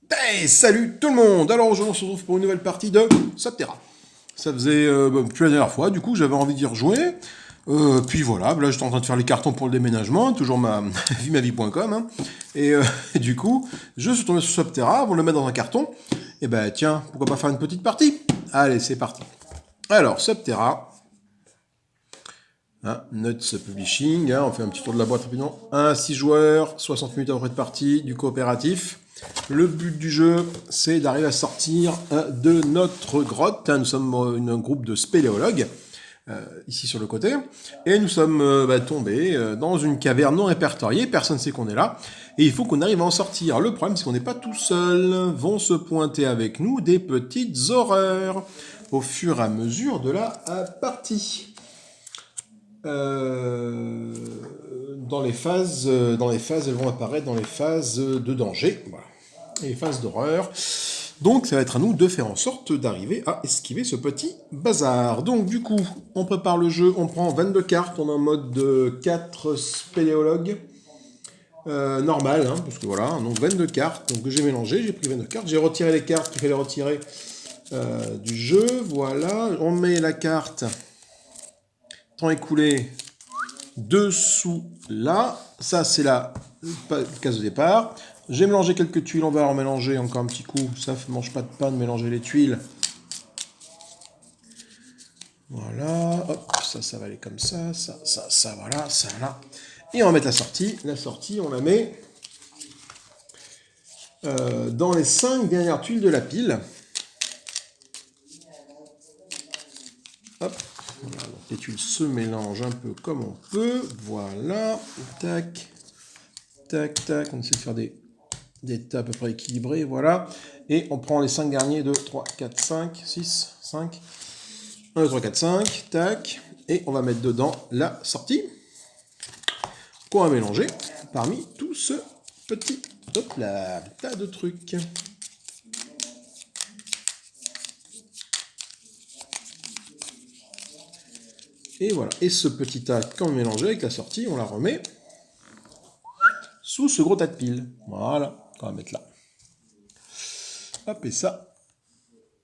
Hey, salut tout le monde! Alors aujourd'hui on se retrouve pour une nouvelle partie de Subterra. Ça faisait depuis la dernière fois, du coup j'avais envie d'y rejouer. Puis voilà, là j'étais en train de faire les cartons pour le déménagement, toujours ma vie.com. Hein. Et du coup, je suis tombé sur Subterra, pour le mettre dans un carton. Et ben tiens, pourquoi pas faire une petite partie? Allez, c'est parti. Alors, Subterra. Hein, Nuts Publishing, hein, on fait un petit tour de la boîte rapidement. 1 à 6 joueurs, 60 minutes après de partie, du coopératif. Le but du jeu, c'est d'arriver à sortir de notre grotte. Nous sommes un groupe de spéléologues, ici sur le côté. Et nous sommes tombés dans une caverne non répertoriée, personne ne sait qu'on est là. Et il faut qu'on arrive à en sortir. Le problème, c'est qu'on n'est pas tout seul. Vont se pointer avec nous des petites horreurs au fur et à mesure de la partie. Dans les phases, elles vont apparaître dans les phases de danger, voilà, et les phases d'horreur. Donc ça va être à nous de faire en sorte d'arriver à esquiver ce petit bazar. Donc du coup, on prépare le jeu, on prend 22 cartes, on est en mode de 4 spéléologues. Normal, hein, parce que voilà, donc 22 cartes, donc j'ai mélangé, j'ai pris 22 cartes, j'ai retiré les cartes qu'il fallait retirer du jeu, voilà, on met la carte temps écoulé dessous là, ça c'est la case de départ. J'ai mélangé quelques tuiles, on va en mélanger encore un petit coup, ça ne mange pas de pain de mélanger les tuiles. Voilà, hop, ça va aller comme ça, voilà, ça là. Et on va mettre la sortie on la met dans les 5 dernières tuiles de la pile. Hop. Voilà, donc les tuiles se mélangent un peu comme on peut. Voilà. Tac. Tac, tac. On essaie de faire des tas à peu près équilibrés. Voilà. Et on prend les 5 derniers de 3, 4, 5, 6, 5. 1, 2, 3, 4, 5. Tac. Et on va mettre dedans la sortie qu'on va mélanger parmi tout ce petit tas de trucs. Et voilà. Et ce petit tas qu'on mélange avec la sortie, on la remet sous ce gros tas de piles. Voilà. On va mettre là. Hop, et ça.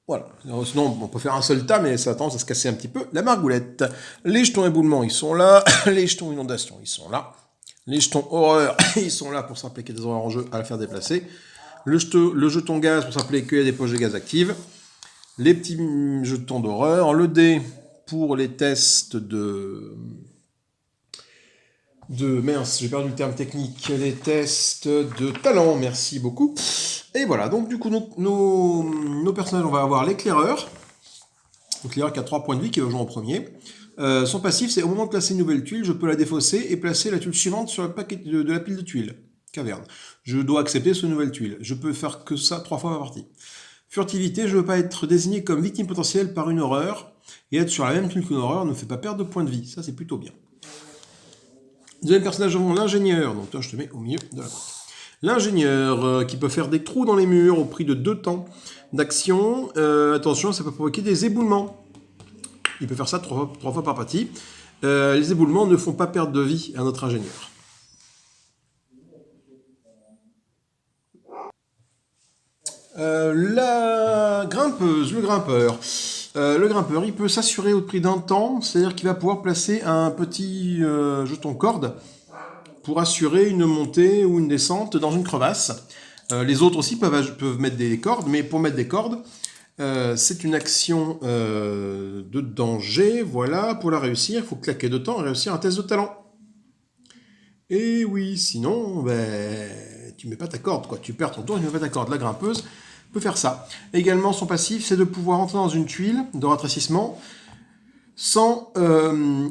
Voilà. Sinon, on peut faire un seul tas, mais ça a tendance à se casser un petit peu la margoulette. Les jetons éboulement, ils sont là. Les jetons inondation, ils sont là. Les jetons horreur, ils sont là pour s'appeler qu'il y a des horreurs en jeu à la faire déplacer. Le jeton gaz pour s'appeler qu'il y a des poches de gaz actives. Les petits jetons d'horreur. Le dé pour les tests de mince, j'ai perdu le terme technique, les tests de talent, merci beaucoup. Et voilà, donc du coup, nos personnages, on va avoir l'éclaireur. L'éclaireur qui a 3 points de vie, qui va jouer en premier. Son passif, c'est au moment de placer une nouvelle tuile, je peux la défausser et placer la tuile suivante sur le paquet de la pile de tuiles. Caverne. Je dois accepter cette nouvelle tuile. Je peux faire que ça 3 fois par partie. Furtivité, je ne veux pas être désigné comme victime potentielle par une horreur. Et être sur la même tuile qu'une horreur ne fait pas perdre de points de vie. Ça, c'est plutôt bien. Deuxième personnage, l'ingénieur. Donc toi, je te mets au milieu de la boîte. L'ingénieur qui peut faire des trous dans les murs au prix de 2 temps d'action. Attention, ça peut provoquer des éboulements. Il peut faire ça 3 fois par partie. Les éboulements ne font pas perdre de vie à notre ingénieur. La grimpeuse, le grimpeur. Le grimpeur, il peut s'assurer au prix d'un temps, c'est-à-dire qu'il va pouvoir placer un petit jeton corde pour assurer une montée ou une descente dans une crevasse. Les autres aussi peuvent mettre des cordes, mais pour mettre des cordes, c'est une action de danger. Voilà, pour la réussir, il faut claquer de temps et réussir un test de talent. Et oui, sinon, tu mets pas ta corde, quoi. Tu perds ton tour et tu mets pas ta corde. La grimpeuse peut faire ça. Également, son passif, c'est de pouvoir entrer dans une tuile de ratrécissement sans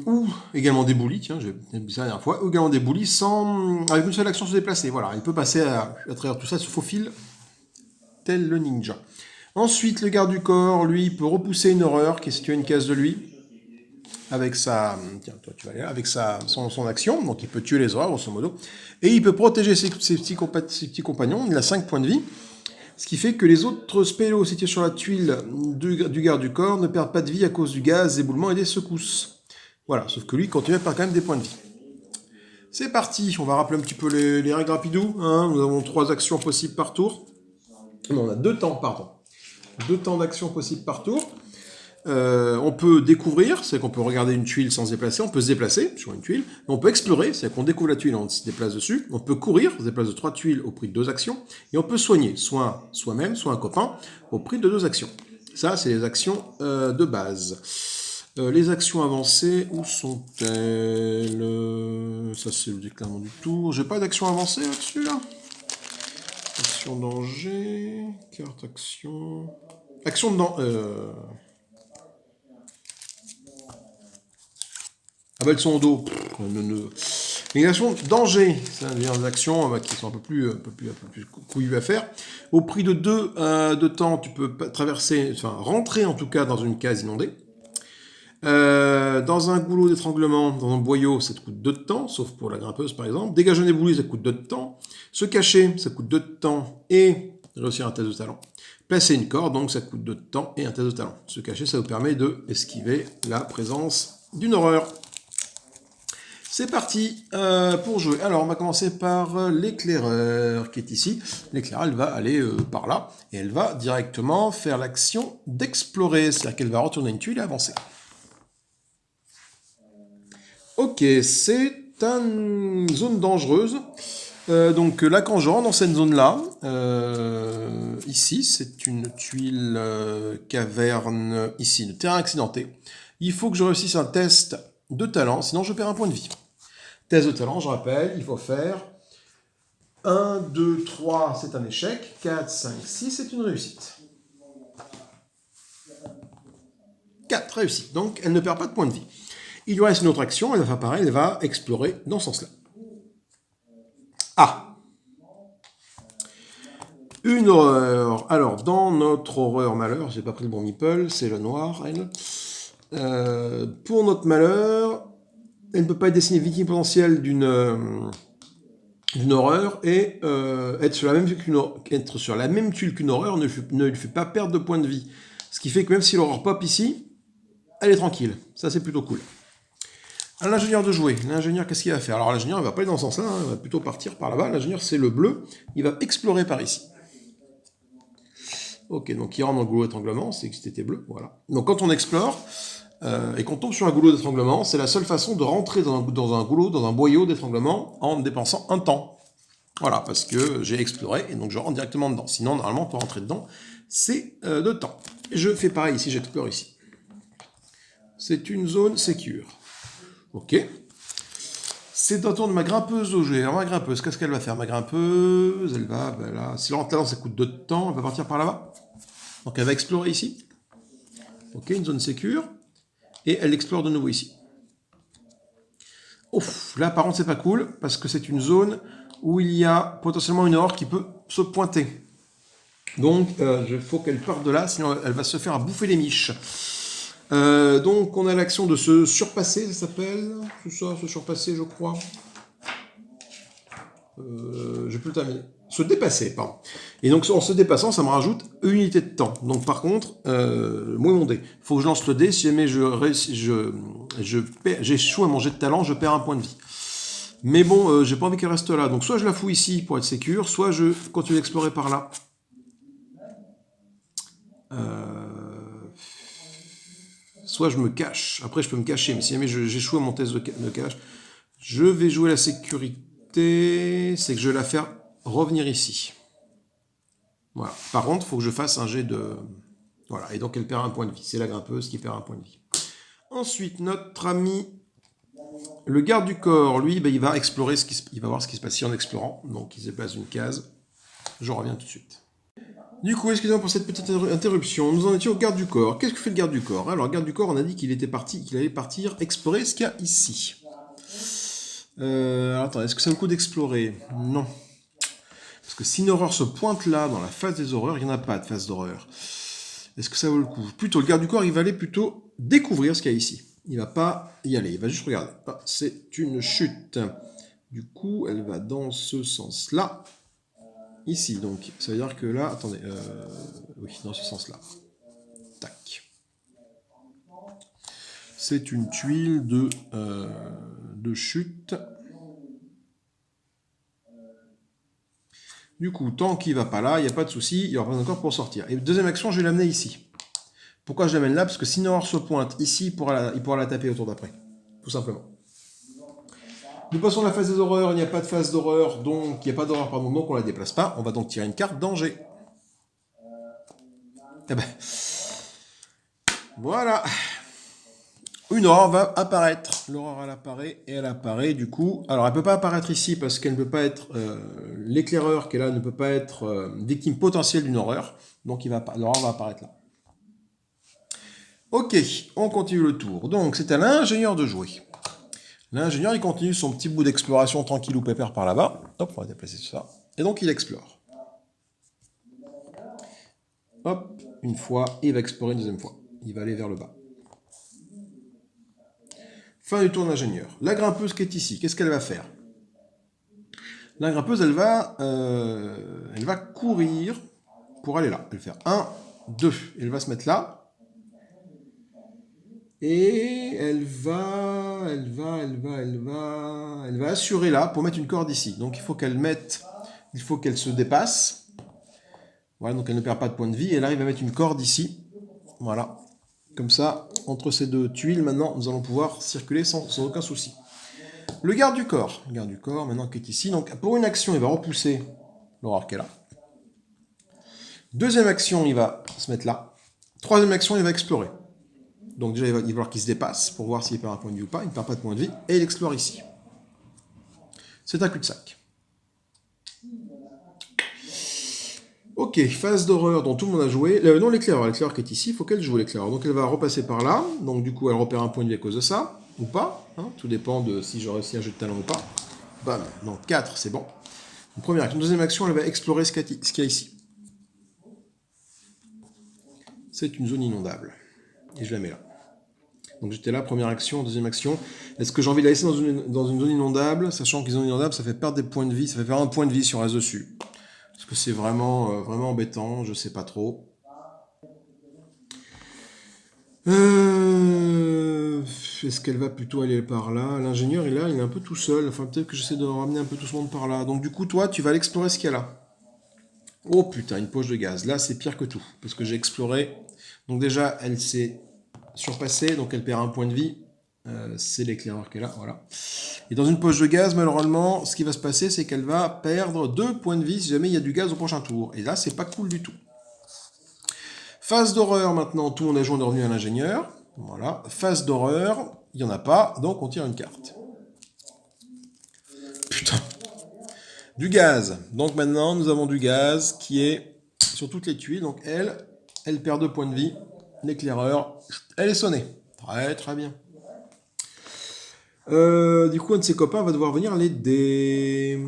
ou également des boulis, tiens, j'ai dit ça la dernière fois, ou également des boulis sans avec une seule action se déplacer. Voilà, il peut passer à travers tout ça, se faufile tel le ninja. Ensuite, le garde du corps, lui, peut repousser une horreur qui est située à une case de lui avec sa, tiens, toi tu vas aller là, avec son action, donc il peut tuer les horreurs grosso modo, et il peut protéger ses petits compagnons. Il a 5 points de vie. Ce qui fait que les autres spells situés sur la tuile du garde du corps ne perdent pas de vie à cause du gaz, des éboulements et des secousses. Voilà, sauf que lui continue à perdre quand même des points de vie. C'est parti, on va rappeler un petit peu les règles rapidou. Hein. Nous avons 3 actions possibles par tour. Non, on a 2 temps, pardon. 2 temps d'action possibles par tour. On peut découvrir, c'est qu'on peut regarder une tuile sans se déplacer, on peut se déplacer sur une tuile, on peut explorer, c'est qu'on découvre la tuile, on se déplace dessus, on peut courir, on se déplace de 3 tuiles au prix de 2 actions, et on peut soigner, soit soi-même, soit un copain, au prix de 2 actions. Ça, c'est les actions de base. Les actions avancées, où sont-elles? Ça, c'est le déclarement du tour. J'ai pas d'action avancée là-dessus, là. Action danger, carte action... Action de danger... Ah bah elles sont au dos. Les actions danger, c'est des actions qui sont un peu plus couillues à faire. Au prix de 2 de temps, tu peux traverser, enfin rentrer en tout cas dans une case inondée. Dans un goulot d'étranglement, dans un boyau, ça te coûte 2 de temps, sauf pour la grimpeuse par exemple. Dégager un éboulis, ça coûte 2 de temps. Se cacher, ça coûte 2 de temps et réussir un test de talent. Placer une corde, donc ça coûte 2 de temps et un test de talent. Se cacher, ça vous permet de esquiver la présence d'une horreur. C'est parti pour jouer. Alors, on va commencer par l'éclaireur qui est ici. L'éclaireur, elle va aller par là et elle va directement faire l'action d'explorer. C'est-à-dire qu'elle va retourner une tuile et avancer. Ok, c'est une zone dangereuse. Donc là, quand je rentre dans cette zone-là, ici, c'est une tuile caverne, ici, de terrain accidenté. Il faut que je réussisse un test de talent, sinon je perds un point de vie. Test de talent, je rappelle, il faut faire 1, 2, 3, c'est un échec, 4, 5, 6, c'est une réussite. 4 réussites, donc elle ne perd pas de point de vie. Il lui reste une autre action, elle va faire pareil, elle va explorer dans ce sens-là. Ah! Une horreur. Alors, dans notre horreur malheur, j'ai pas pris le bon meeple, c'est le noir, elle. Pour notre malheur, elle ne peut pas être destinée victime potentielle d'une horreur et être sur la même tuile qu'une horreur ne lui fait pas perdre de points de vie. Ce qui fait que même si l'horreur pop ici, elle est tranquille. Ça, c'est plutôt cool. À l'ingénieur de jouer. L'ingénieur, qu'est-ce qu'il va faire? Alors, l'ingénieur, il va pas aller dans ce sens-là, il va plutôt partir par là-bas. L'ingénieur, c'est le bleu. Il va explorer par ici. Ok, donc il rentre dans le goulot d'étranglement, c'est que c'était bleu, voilà. Donc quand on explore, et qu'on tombe sur un goulot d'étranglement, c'est la seule façon de rentrer dans un goulot, dans un boyau d'étranglement, en dépensant un temps. Voilà, parce que j'ai exploré, et donc je rentre directement dedans. Sinon, normalement, pour rentrer dedans, c'est de temps. Je fais pareil ici, j'explore ici. C'est une zone sécure. Ok. C'est un tour de ma grimpeuse au jet. Alors ma grimpeuse, qu'est-ce qu'elle va faire? Ma grimpeuse, elle va, ben là, si elle rentre là, ça coûte 2 de temps, elle va partir par là-bas. Donc elle va explorer ici. Ok, une zone sécure. Et elle explore de nouveau ici. Ouf, là par contre c'est pas cool, parce que c'est une zone où il y a potentiellement une horreur qui peut se pointer. Donc il faut qu'elle parte de là, sinon elle va se faire à bouffer les miches. Donc on a l'action de se surpasser, ça s'appelle. Tout ça, se surpasser je crois. J'ai plus le terminer. Se dépasser, pardon. Et donc en se dépassant, ça me rajoute une unité de temps. Donc par contre, moi mon dé. Il faut que je lance le dé. Si jamais j'échoue à mon jet de talent, je perds un point de vie. Mais bon, j'ai pas envie qu'elle reste là. Donc soit je la fous ici pour être sécure, soit je continue d'explorer par là. Soit je me cache. Après, je peux me cacher. Mais si jamais j'échoue à mon test de cache, je vais jouer la sécurité. C'est que je vais la faire revenir ici. Voilà. Par contre, il faut que je fasse un jet de... Voilà. Et donc, elle perd un point de vie. C'est la grimpeuse qui perd un point de vie. Ensuite, notre ami, le garde du corps, lui, il va explorer il va voir ce qui se passe ici en explorant. Donc, il se déplace une case. Je reviens tout de suite. Du coup, excusez-moi pour cette petite interruption. Nous en étions au garde du corps. Qu'est-ce que fait le garde du corps? Alors, le garde du corps, on a dit qu'il allait partir explorer ce qu'il y a ici. Attends, est-ce que ça vaut le coup d'explorer? Non. Parce que si une horreur se pointe là, dans la phase des horreurs, il n'y en a pas de phase d'horreur. Est-ce que ça vaut le coup? Plutôt, le garde du corps, il va aller plutôt découvrir ce qu'il y a ici. Il va pas y aller, il va juste regarder. Ah, c'est une chute. Du coup, elle va dans ce sens-là. Ici, donc, ça veut dire que là... Attendez, oui, dans ce sens-là. Tac. C'est une tuile de chute. Du coup, tant qu'il va pas là, il n'y a pas de souci, il y aura pas encore pour sortir. Et deuxième action, je vais l'amener ici. Pourquoi je l'amène là? Parce que si Noir se pointe ici, il pourra la taper au tour d'après. Tout simplement. Nous passons à la phase des horreurs, il n'y a pas de phase d'horreur, donc il n'y a pas d'horreur, pardon, donc on la déplace pas. On va donc tirer une carte danger. Eh ben, voilà. Une horreur va apparaître. L'horreur, elle apparaît, et elle apparaît du coup. Alors, elle peut pas apparaître ici parce qu'elle ne peut pas être. L'éclaireur qui est là ne peut pas être victime potentielle d'une horreur. Donc, l'horreur va apparaître là. Ok, on continue le tour. Donc, c'est à l'ingénieur de jouer. L'ingénieur, il continue son petit bout d'exploration tranquille ou pépère par là-bas. Hop, on va déplacer tout ça. Et donc, il explore. Hop, une fois, et il va explorer une deuxième fois. Il va aller vers le bas. Fin du tour d'ingénieur. La grimpeuse qui est ici, qu'est-ce qu'elle va faire? La grimpeuse, elle va courir pour aller là. Elle va faire 1, 2. Elle va se mettre là. Et elle va assurer là pour mettre une corde ici. Donc il faut qu'elle se dépasse. Voilà, donc elle ne perd pas de points de vie. Elle arrive à mettre une corde ici. Voilà. Comme ça, entre ces deux tuiles, maintenant, nous allons pouvoir circuler sans aucun souci. Le garde du corps, maintenant qui est ici. Donc pour une action, il va repousser l'horreur qu'elle a. Deuxième action, il va se mettre là. Troisième action, il va explorer. Donc déjà, il va falloir qu'il se dépasse pour voir s'il perd un point de vie ou pas. Il ne perd pas de point de vie. Et il explore ici. C'est un cul-de-sac. Ok, phase d'horreur dont tout le monde a joué. Non, l'éclaireur qui est ici, il faut qu'elle joue l'éclaireur. Donc elle va repasser par là. Donc du coup, elle repère un point de vie à cause de ça. Ou pas. Hein, tout dépend de si je réussis un jeu de talent ou pas. Bam. Donc 4, c'est bon. Une première action. Une deuxième action, elle va explorer ce qu'il y a ici. C'est une zone inondable. Et je la mets là. Donc j'étais là, première action, deuxième action. Est-ce que j'ai envie de la laisser dans une zone inondable, sachant qu'une zone inondable, ça fait perdre des points de vie, ça fait faire un point de vie si on reste dessus. Est-ce que c'est vraiment embêtant? Je sais pas trop. Est-ce qu'elle va plutôt aller par là? L'ingénieur, il est un peu tout seul. Enfin, peut-être que j'essaie de ramener un peu tout ce monde par là. Donc du coup, toi, tu vas aller explorer ce qu'il y a là. Oh putain, une poche de gaz. Là, c'est pire que tout. Parce que j'ai exploré. Donc déjà, elle s'est surpassée. Donc elle perd un point de vie. C'est l'éclaireur qui est là. Voilà. Et dans une poche de gaz, malheureusement, ce qui va se passer, c'est qu'elle va perdre 2 points de vie si jamais il y a du gaz au prochain tour. Et là, c'est pas cool du tout. Phase d'horreur, maintenant, tout le monde a joué, on est revenu à l'ingénieur. Voilà. Phase d'horreur, il n'y en a pas, donc on tire une carte. Putain. Du gaz. Donc maintenant, nous avons du gaz qui est sur toutes les tuiles. Donc elle perd 2 points de vie. L'éclaireur, elle est sonnée. Très très bien. Du coup, un de ses copains va devoir venir l'aider.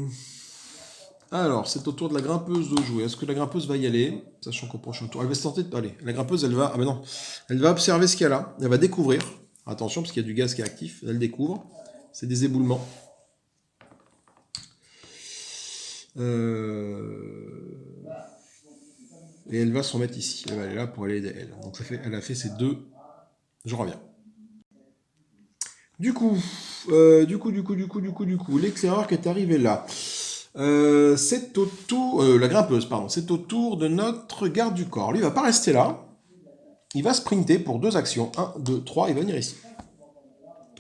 Alors, c'est au tour de la grimpeuse de jouer. Est-ce que la grimpeuse va y aller? Sachant qu'au prochain tour, elle va se tenter de... Allez, la grimpeuse, elle va... Ah ben non. Elle va observer ce qu'il y a là. Elle va découvrir. Attention, parce qu'il y a du gaz qui est actif. Elle découvre. C'est des éboulements. Et elle va se remettre ici. Elle va aller là pour aller aider elle. Donc elle a fait ses 2. Je reviens. Du coup, l'éclaireur qui est arrivé là. C'est au tour... la grimpeuse, pardon. C'est au tour de notre garde du corps. Lui, il va pas rester là. Il va sprinter pour 2 actions. 1, 2, 3. Il va venir ici.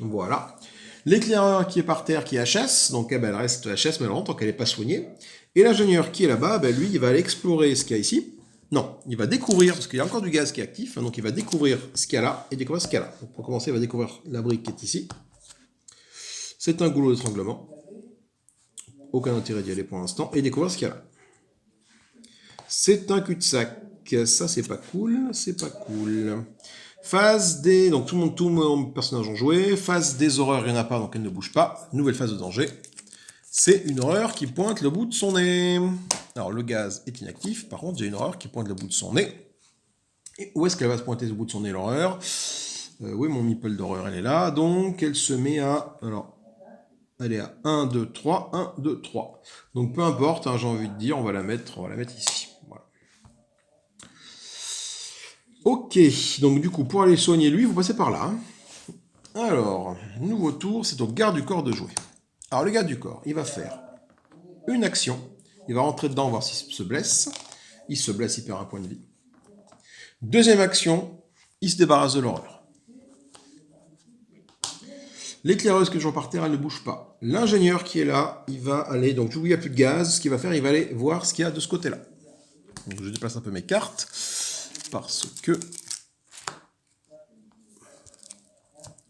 Voilà. L'éclaireur qui est par terre, qui est HS. Donc, elle reste HS, mais tant qu'elle n'est pas soignée. Et l'ingénieur qui est là-bas, lui, il va aller explorer ce qu'il y a ici. Non, il va découvrir, parce qu'il y a encore du gaz qui est actif. Donc, il va découvrir ce qu'il y a là et découvrir ce qu'il y a là. Donc, pour commencer, il va découvrir la brique qui est ici. C'est un goulot d'étranglement. Aucun intérêt d'y aller pour l'instant. Et découvrir ce qu'il y a là. C'est un cul-de-sac. Ça, c'est pas cool. C'est pas cool. Phase des... Donc, tout mon personnage ont joué. Phase des horreurs, il n'y en a pas, donc elle ne bouge pas. Nouvelle phase de danger. C'est une horreur qui pointe le bout de son nez. Alors, le gaz est inactif. Par contre, j'ai une horreur qui pointe le bout de son nez. Et où est-ce qu'elle va se pointer le bout de son nez, l'horreur? Oui, mon meeple d'horreur, elle est là. Donc, elle se met à... Alors, elle est à 1, 2, 3, 1, 2, 3. Donc, peu importe, hein, j'ai envie de dire, on va la mettre ici. Voilà. Ok, donc du coup, pour aller soigner lui, vous passez par là. Alors, nouveau tour, c'est au garde du corps de jouer. Alors, le garde du corps, il va faire une action. Il va rentrer dedans, voir s'il se blesse. Il se blesse, il perd un point de vie. Deuxième action, il se débarrasse de l'horreur. L'éclaireuse que je vois par terre, elle ne bouge pas. L'ingénieur qui est là, il va aller, donc du coup il n'y a plus de gaz, ce qu'il va faire, il va aller voir ce qu'il y a de ce côté-là. Donc je déplace un peu mes cartes, parce que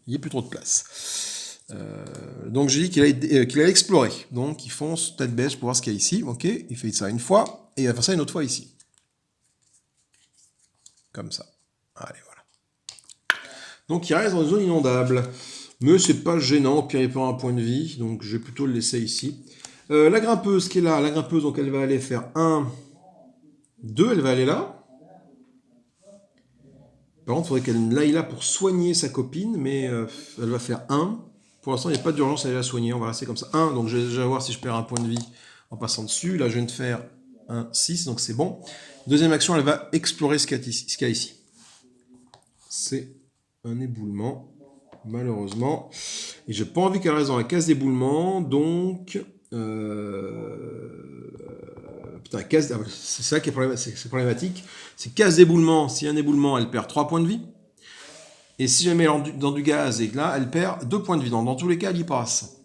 il n'y a plus trop de place. Donc j'ai dit qu'il allait explorer. Donc il fonce tête bêche pour voir ce qu'il y a ici. Ok, il fait ça une fois, et il va faire ça une autre fois ici. Comme ça. Allez, voilà. Donc il reste dans une zone inondable. Mais c'est pas gênant, au pire il perd un point de vie, donc je vais plutôt le laisser ici. La grimpeuse qui est là, la grimpeuse, donc elle va aller faire 1, 2, elle va aller là. Par contre, il faudrait qu'elle aille là pour soigner sa copine, mais elle va faire 1. Pour l'instant, il n'y a pas d'urgence à aller la soigner, on va rester comme ça. 1, donc je vais voir si je perds un point de vie en passant dessus. Là, je viens de faire 1, 6, donc c'est bon. Deuxième action, elle va explorer ce qu'il y a ici. C'est un éboulement. Malheureusement. Et j'ai pas envie qu'elle reste dans la case d'éboulement, donc... Putain, case... c'est ça qui est problématique. C'est case d'éboulement. S'il y a un éboulement, elle perd 3 points de vie. Et si jamais elle est dans du gaz, et que là, elle perd 2 points de vie. Dans tous les cas, elle y passe.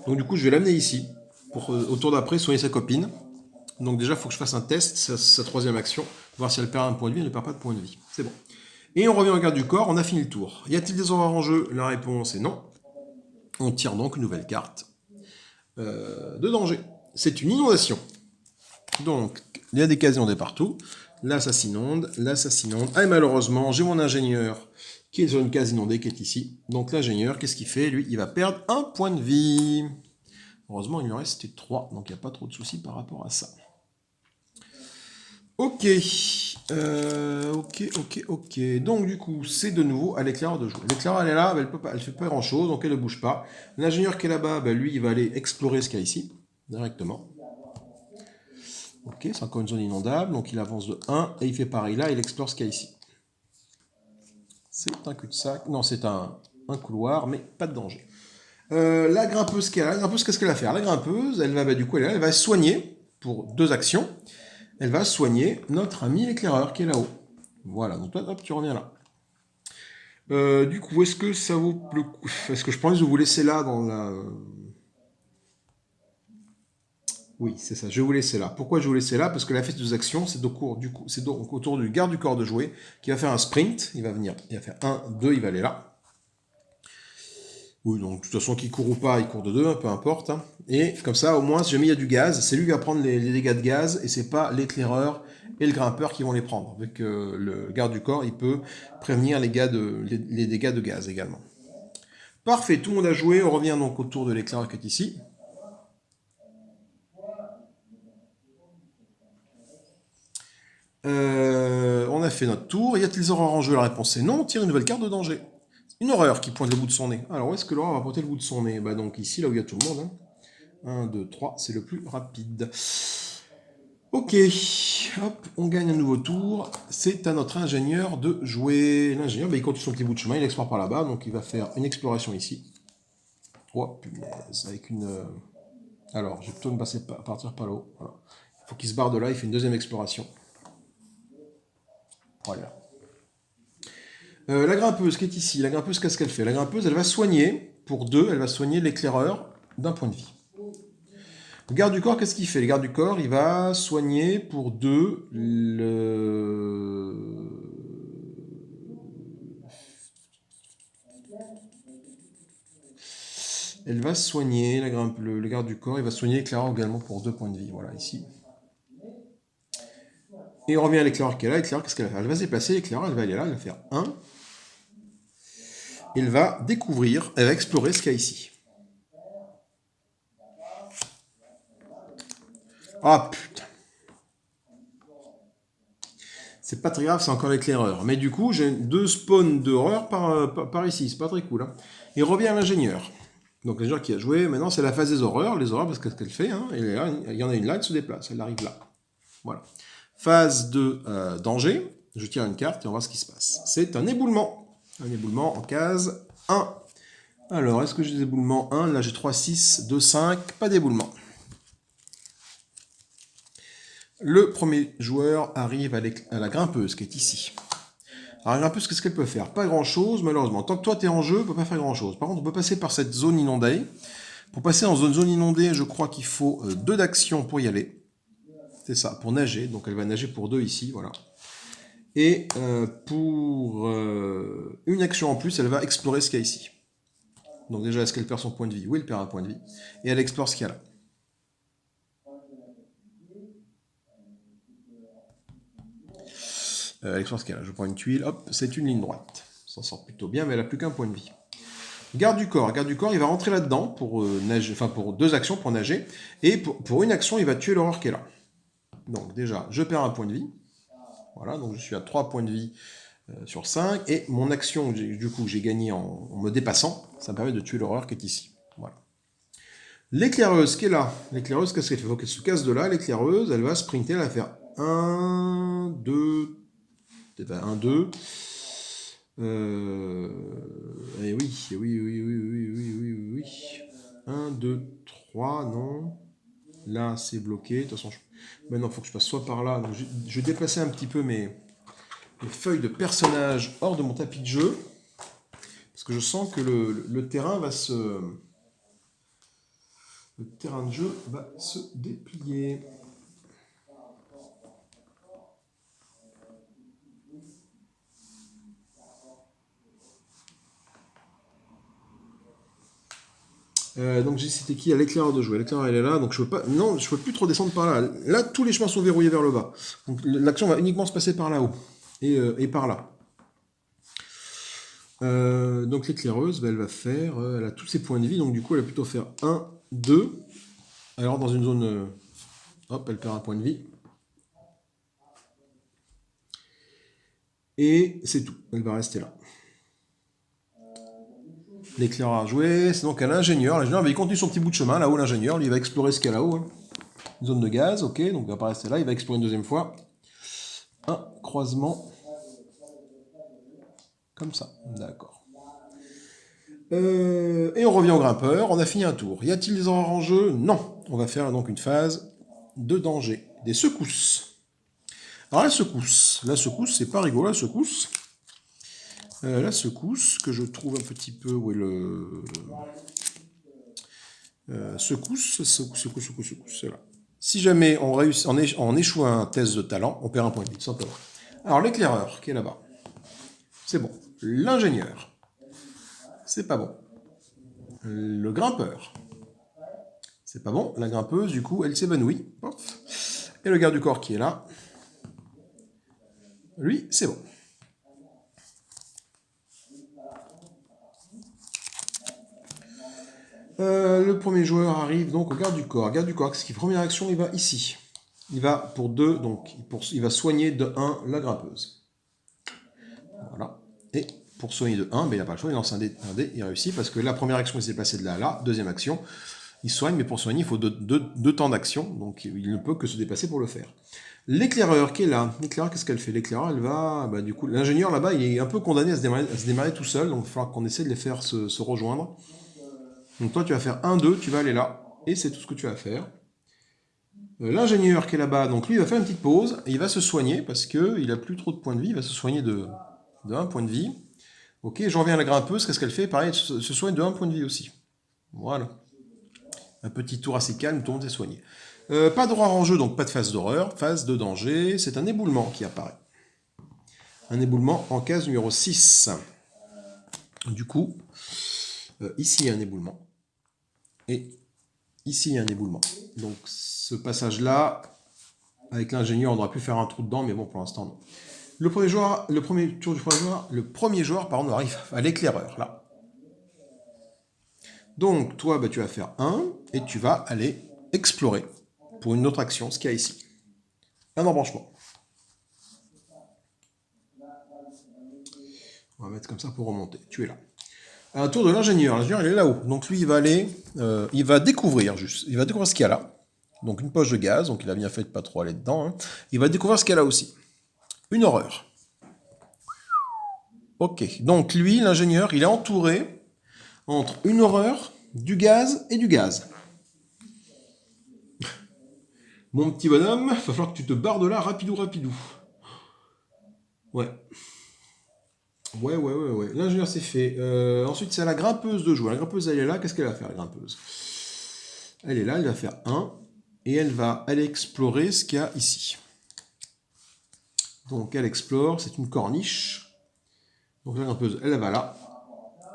Donc du coup, je vais l'amener ici, pour au tour d'après soigner sa copine. Donc déjà, il faut que je fasse un test, sa troisième action, voir si elle perd un point de vie, elle ne perd pas de point de vie. C'est bon. Et on revient au garde du corps, on a fini le tour. Y a-t-il des horreurs en jeu? La réponse est non. On tire donc une nouvelle carte de danger. C'est une inondation. Donc, il y a des cases inondées partout. Là, ça s'inonde, là, ça s'inonde. Ah, et malheureusement, j'ai mon ingénieur qui est sur une case inondée qui est ici. Donc l'ingénieur, qu'est-ce qu'il fait? Lui, il va perdre un point de vie. Heureusement, il lui en restait 3, donc il n'y a pas trop de soucis par rapport à ça. Ok, ok. Donc du coup, c'est de nouveau à l'éclaireur de jouer. L'éclaireur, elle est là, elle ne fait pas grand-chose, donc elle ne bouge pas. L'ingénieur qui est là-bas, lui, il va aller explorer ce qu'il y a ici, directement. Ok, c'est encore une zone inondable, donc il avance de 1, et il fait pareil là, il explore ce qu'il y a ici. C'est un cul-de-sac, non, c'est un couloir, mais pas de danger. La grimpeuse, qu'est-ce qu'elle va faire? La grimpeuse, elle va, du coup, elle va soigner, pour 2 actions, elle va soigner notre ami l'éclaireur qui est là-haut. Voilà, donc toi, hop, tu reviens là. Du coup, est-ce que ça vaut le coup? Est-ce que je pense de vous laisser là dans la... Oui, c'est ça, je vais vous laisser là. Pourquoi je vais vous laisser là? Parce que la fête des actions, c'est donc autour du garde du corps de jouer qui va faire un sprint. Il va venir, il va faire 1, 2, il va aller là. Oui, donc de toute façon, qu'il court ou pas, il court de 2, peu importe. Hein. Et comme ça, au moins, si jamais il y a du gaz, c'est lui qui va prendre les dégâts de gaz et c'est pas l'éclaireur et le grimpeur qui vont les prendre. Avec le garde du corps, il peut prévenir les dégâts de gaz également. Parfait, tout le monde a joué. On revient donc autour de l'éclaireur qui est ici. On a fait notre tour. Y a-t-il des horreurs en jeu? La réponse est non. On tire une nouvelle carte de danger. Une horreur qui pointe le bout de son nez. Alors, où est-ce que l'horreur va pointer le bout de son nez? Bah donc ici, là où il y a tout le monde. Hein. 1, 2, 3, c'est le plus rapide. Ok, hop, on gagne un nouveau tour. C'est à notre ingénieur de jouer. L'ingénieur, il continue son petit bout de chemin, il explore par là-bas, donc il va faire une exploration ici. Oh, punaise, avec une... Alors, je vais plutôt me partir par là-haut. Voilà. Il faut qu'il se barre de là, il fait une deuxième exploration. Voilà. La grimpeuse qui est ici, la grimpeuse, qu'est-ce qu'elle fait? La grimpeuse, elle va soigner, pour 2, elle va soigner l'éclaireur d'un point de vie. Le garde du corps, qu'est-ce qu'il fait? Le garde du corps, il va soigner pour 2 Elle va soigner, le garde du corps, il va soigner l'éclaireur également pour 2 points de vie. Voilà, ici. Et on revient à l'éclaireur qui est là. L'éclaireur, qu'est-ce qu'elle va faire? Elle va se déplacer, l'éclaireur, elle va aller là, elle va faire 1. Elle va découvrir, elle va explorer ce qu'il y a ici. Ah putain. C'est pas très grave, c'est encore l'éclaireur. Mais du coup, j'ai 2 spawns d'horreur par ici. C'est pas très cool. Hein. Et revient à l'ingénieur. Donc l'ingénieur qui a joué, maintenant c'est la phase des horreurs. Les horreurs, parce qu'est-ce qu'elle fait? Hein, il y en a une là, elle se déplace. Elle arrive là. Voilà. Phase de danger. Je tire une carte et on va voir ce qui se passe. C'est un éboulement. Un éboulement en case 1. Alors, est-ce que j'ai des éboulements 1? Là, j'ai 3, 6, 2, 5. Pas d'éboulement. Le premier joueur arrive à la grimpeuse qui est ici. Alors la grimpeuse, qu'est-ce qu'elle peut faire? Pas grand-chose, malheureusement. Tant que toi tu es en jeu, elle peut pas faire grand-chose. Par contre, on peut passer par cette zone inondée. Pour passer en zone inondée, je crois qu'il faut 2 d'actions pour y aller. C'est ça, pour nager. Donc elle va nager pour 2 ici, voilà. Et pour une action en plus, elle va explorer ce qu'il y a ici. Donc déjà, est-ce qu'elle perd son point de vie? Oui, elle perd un point de vie. Et elle explore ce qu'il y a là. Elle explore ce qu'il y a là. Je prends une tuile, hop, c'est une ligne droite. Ça sort plutôt bien, mais elle n'a plus qu'un point de vie. Garde du corps, il va rentrer là-dedans pour nager, enfin pour 2 actions pour nager. Et pour une action, il va tuer l'horreur qui est là. Donc déjà, je perds un point de vie. Voilà, donc je suis à 3 points de vie sur 5. Et mon action, du coup, j'ai gagné en me dépassant. Ça me permet de tuer l'horreur qui est ici. Voilà. L'éclaireuse qui est là. L'éclaireuse, qu'est-ce qu'elle fait? Il faut qu'elle se casse de là. L'éclaireuse, elle va sprinter, elle va faire 1, 2, peut-être 1, 2. Et oui. 1, 2, 3, non. Là, c'est bloqué. De toute façon, maintenant, il faut que je passe soit par là. Donc, je vais déplacer un petit peu mes feuilles de personnages hors de mon tapis de jeu. Parce que je sens que le terrain va se... Le terrain de jeu va se déplier. Donc c'était qui? À l'éclaireur de jouer. L'éclaireur elle est là, donc je peux pas. Non, je peux plus trop descendre par là. Là, tous les chemins sont verrouillés vers le bas. Donc l'action va uniquement se passer par là-haut et par là. Donc l'éclaireuse, elle va faire. Elle a tous ses points de vie, donc du coup elle va plutôt faire 1, 2. Alors dans une zone. Hop, elle perd un point de vie. Et c'est tout. Elle va rester là. L'éclaireur à jouer, c'est donc à l'ingénieur. L'ingénieur, il continue son petit bout de chemin, là-haut, l'ingénieur, lui, il va explorer ce qu'il y a là-haut. Hein. Une zone de gaz, ok, donc il va pas rester là, il va explorer une deuxième fois. Un croisement. Comme ça, d'accord. Et on revient au grimpeur, on a fini un tour. Y a-t-il des horreurs en jeu? Non. On va faire donc une phase de danger. Des secousses. Alors la secousse, c'est pas rigolo, la secousse. La secousse, que je trouve un petit peu où est le... secousse, là. Si jamais on réussit, on échoue un test de talent, on perd un point de vie, tout simplement. Alors l'éclaireur, qui est là-bas, c'est bon. L'ingénieur, c'est pas bon. Le grimpeur, c'est pas bon. La grimpeuse, du coup, elle s'évanouit. Et le garde du corps qui est là, lui, c'est bon. Le premier joueur arrive donc au garde du corps. Garde du corps, qu'est-ce qu'il fait? Première action, il va ici. Il va pour 2, donc il va soigner de 1 la grimpeuse. Voilà. Et pour soigner de 1, ben, il n'a pas le choix, il lance un dé, il réussit, parce que la première action, il s'est passé de là à là. Deuxième action, il soigne, mais pour soigner, il faut 2 temps d'action, donc il ne peut que se déplacer pour le faire. L'éclaireur qui est là, l'éclaireur, qu'est-ce qu'elle fait? L'éclaireur, elle va, bah, du coup, l'ingénieur là-bas, il est un peu condamné à se démarrer tout seul, donc il va falloir qu'on essaie de les faire se rejoindre. Donc toi, tu vas faire 1, 2, tu vas aller là, et c'est tout ce que tu vas faire. L'ingénieur qui est là-bas, donc lui, il va faire une petite pause, et il va se soigner, parce qu'il n'a plus trop de points de vie, il va se soigner de 1 point de vie. Ok, j'en reviens à la grimpeuse, qu'est-ce qu'elle fait? Pareil, elle se soigne de 1 point de vie aussi. Voilà. Un petit tour assez calme, tout le monde est soigné. Pas d'horreur en jeu, donc pas de phase d'horreur. Phase de danger, c'est un éboulement qui apparaît. Un éboulement en case numéro 6. Du coup, ici il y a un éboulement. Et ici il y a un éboulement. Donc ce passage-là, avec l'ingénieur, on aurait pu faire un trou dedans, mais bon, pour l'instant, non. Le premier tour du premier joueur, arrive à l'éclaireur, là. Donc, toi, bah, tu vas faire 1, et tu vas aller explorer pour une autre action, ce qu'il y a ici. Un embranchement. On va mettre comme ça pour remonter. Tu es là. Un tour de l'ingénieur. L'ingénieur, il est là-haut. Donc, lui, il va aller... il va découvrir ce qu'il y a là. Donc, une poche de gaz. Donc, il a bien fait de pas trop aller dedans. Hein. Il va découvrir ce qu'il y a là aussi. Une horreur. Ok. Donc, lui, l'ingénieur, il est entouré entre une horreur, du gaz et du gaz. Mon petit bonhomme, il va falloir que tu te barres de là rapidou. Ouais. Ouais. L'ingénieur, c'est fait. Ensuite, c'est à la grimpeuse de jouer. La grimpeuse, elle est là. Qu'est-ce qu'elle va faire, la grimpeuse? Elle est là, elle va faire 1. Et elle va aller explorer ce qu'il y a ici. Donc, elle explore. C'est une corniche. Donc, la grimpeuse, elle va là.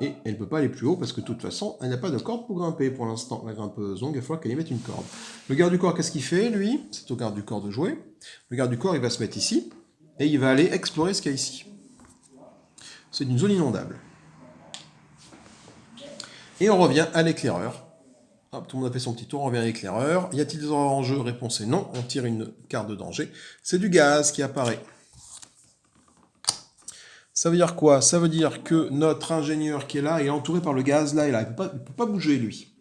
Et elle ne peut pas aller plus haut parce que de toute façon, elle n'a pas de corde pour grimper pour l'instant, la grimpeuse. Donc, il va falloir qu'elle y mette une corde. Le garde du corps, qu'est-ce qu'il fait, lui? C'est au garde du corps de jouer. Le garde du corps, il va se mettre ici. Et il va aller explorer ce qu'il y a ici. C'est une zone inondable. Et on revient à l'éclaireur. Hop, tout le monde a fait son petit tour, on revient à l'éclaireur. Y a-t-il des horreurs en jeu? Réponse est non. On tire une carte de danger. C'est du gaz qui apparaît. Ça veut dire quoi? Ça veut dire que notre ingénieur qui est là est entouré par le gaz là et là. Il ne peut pas bouger, lui.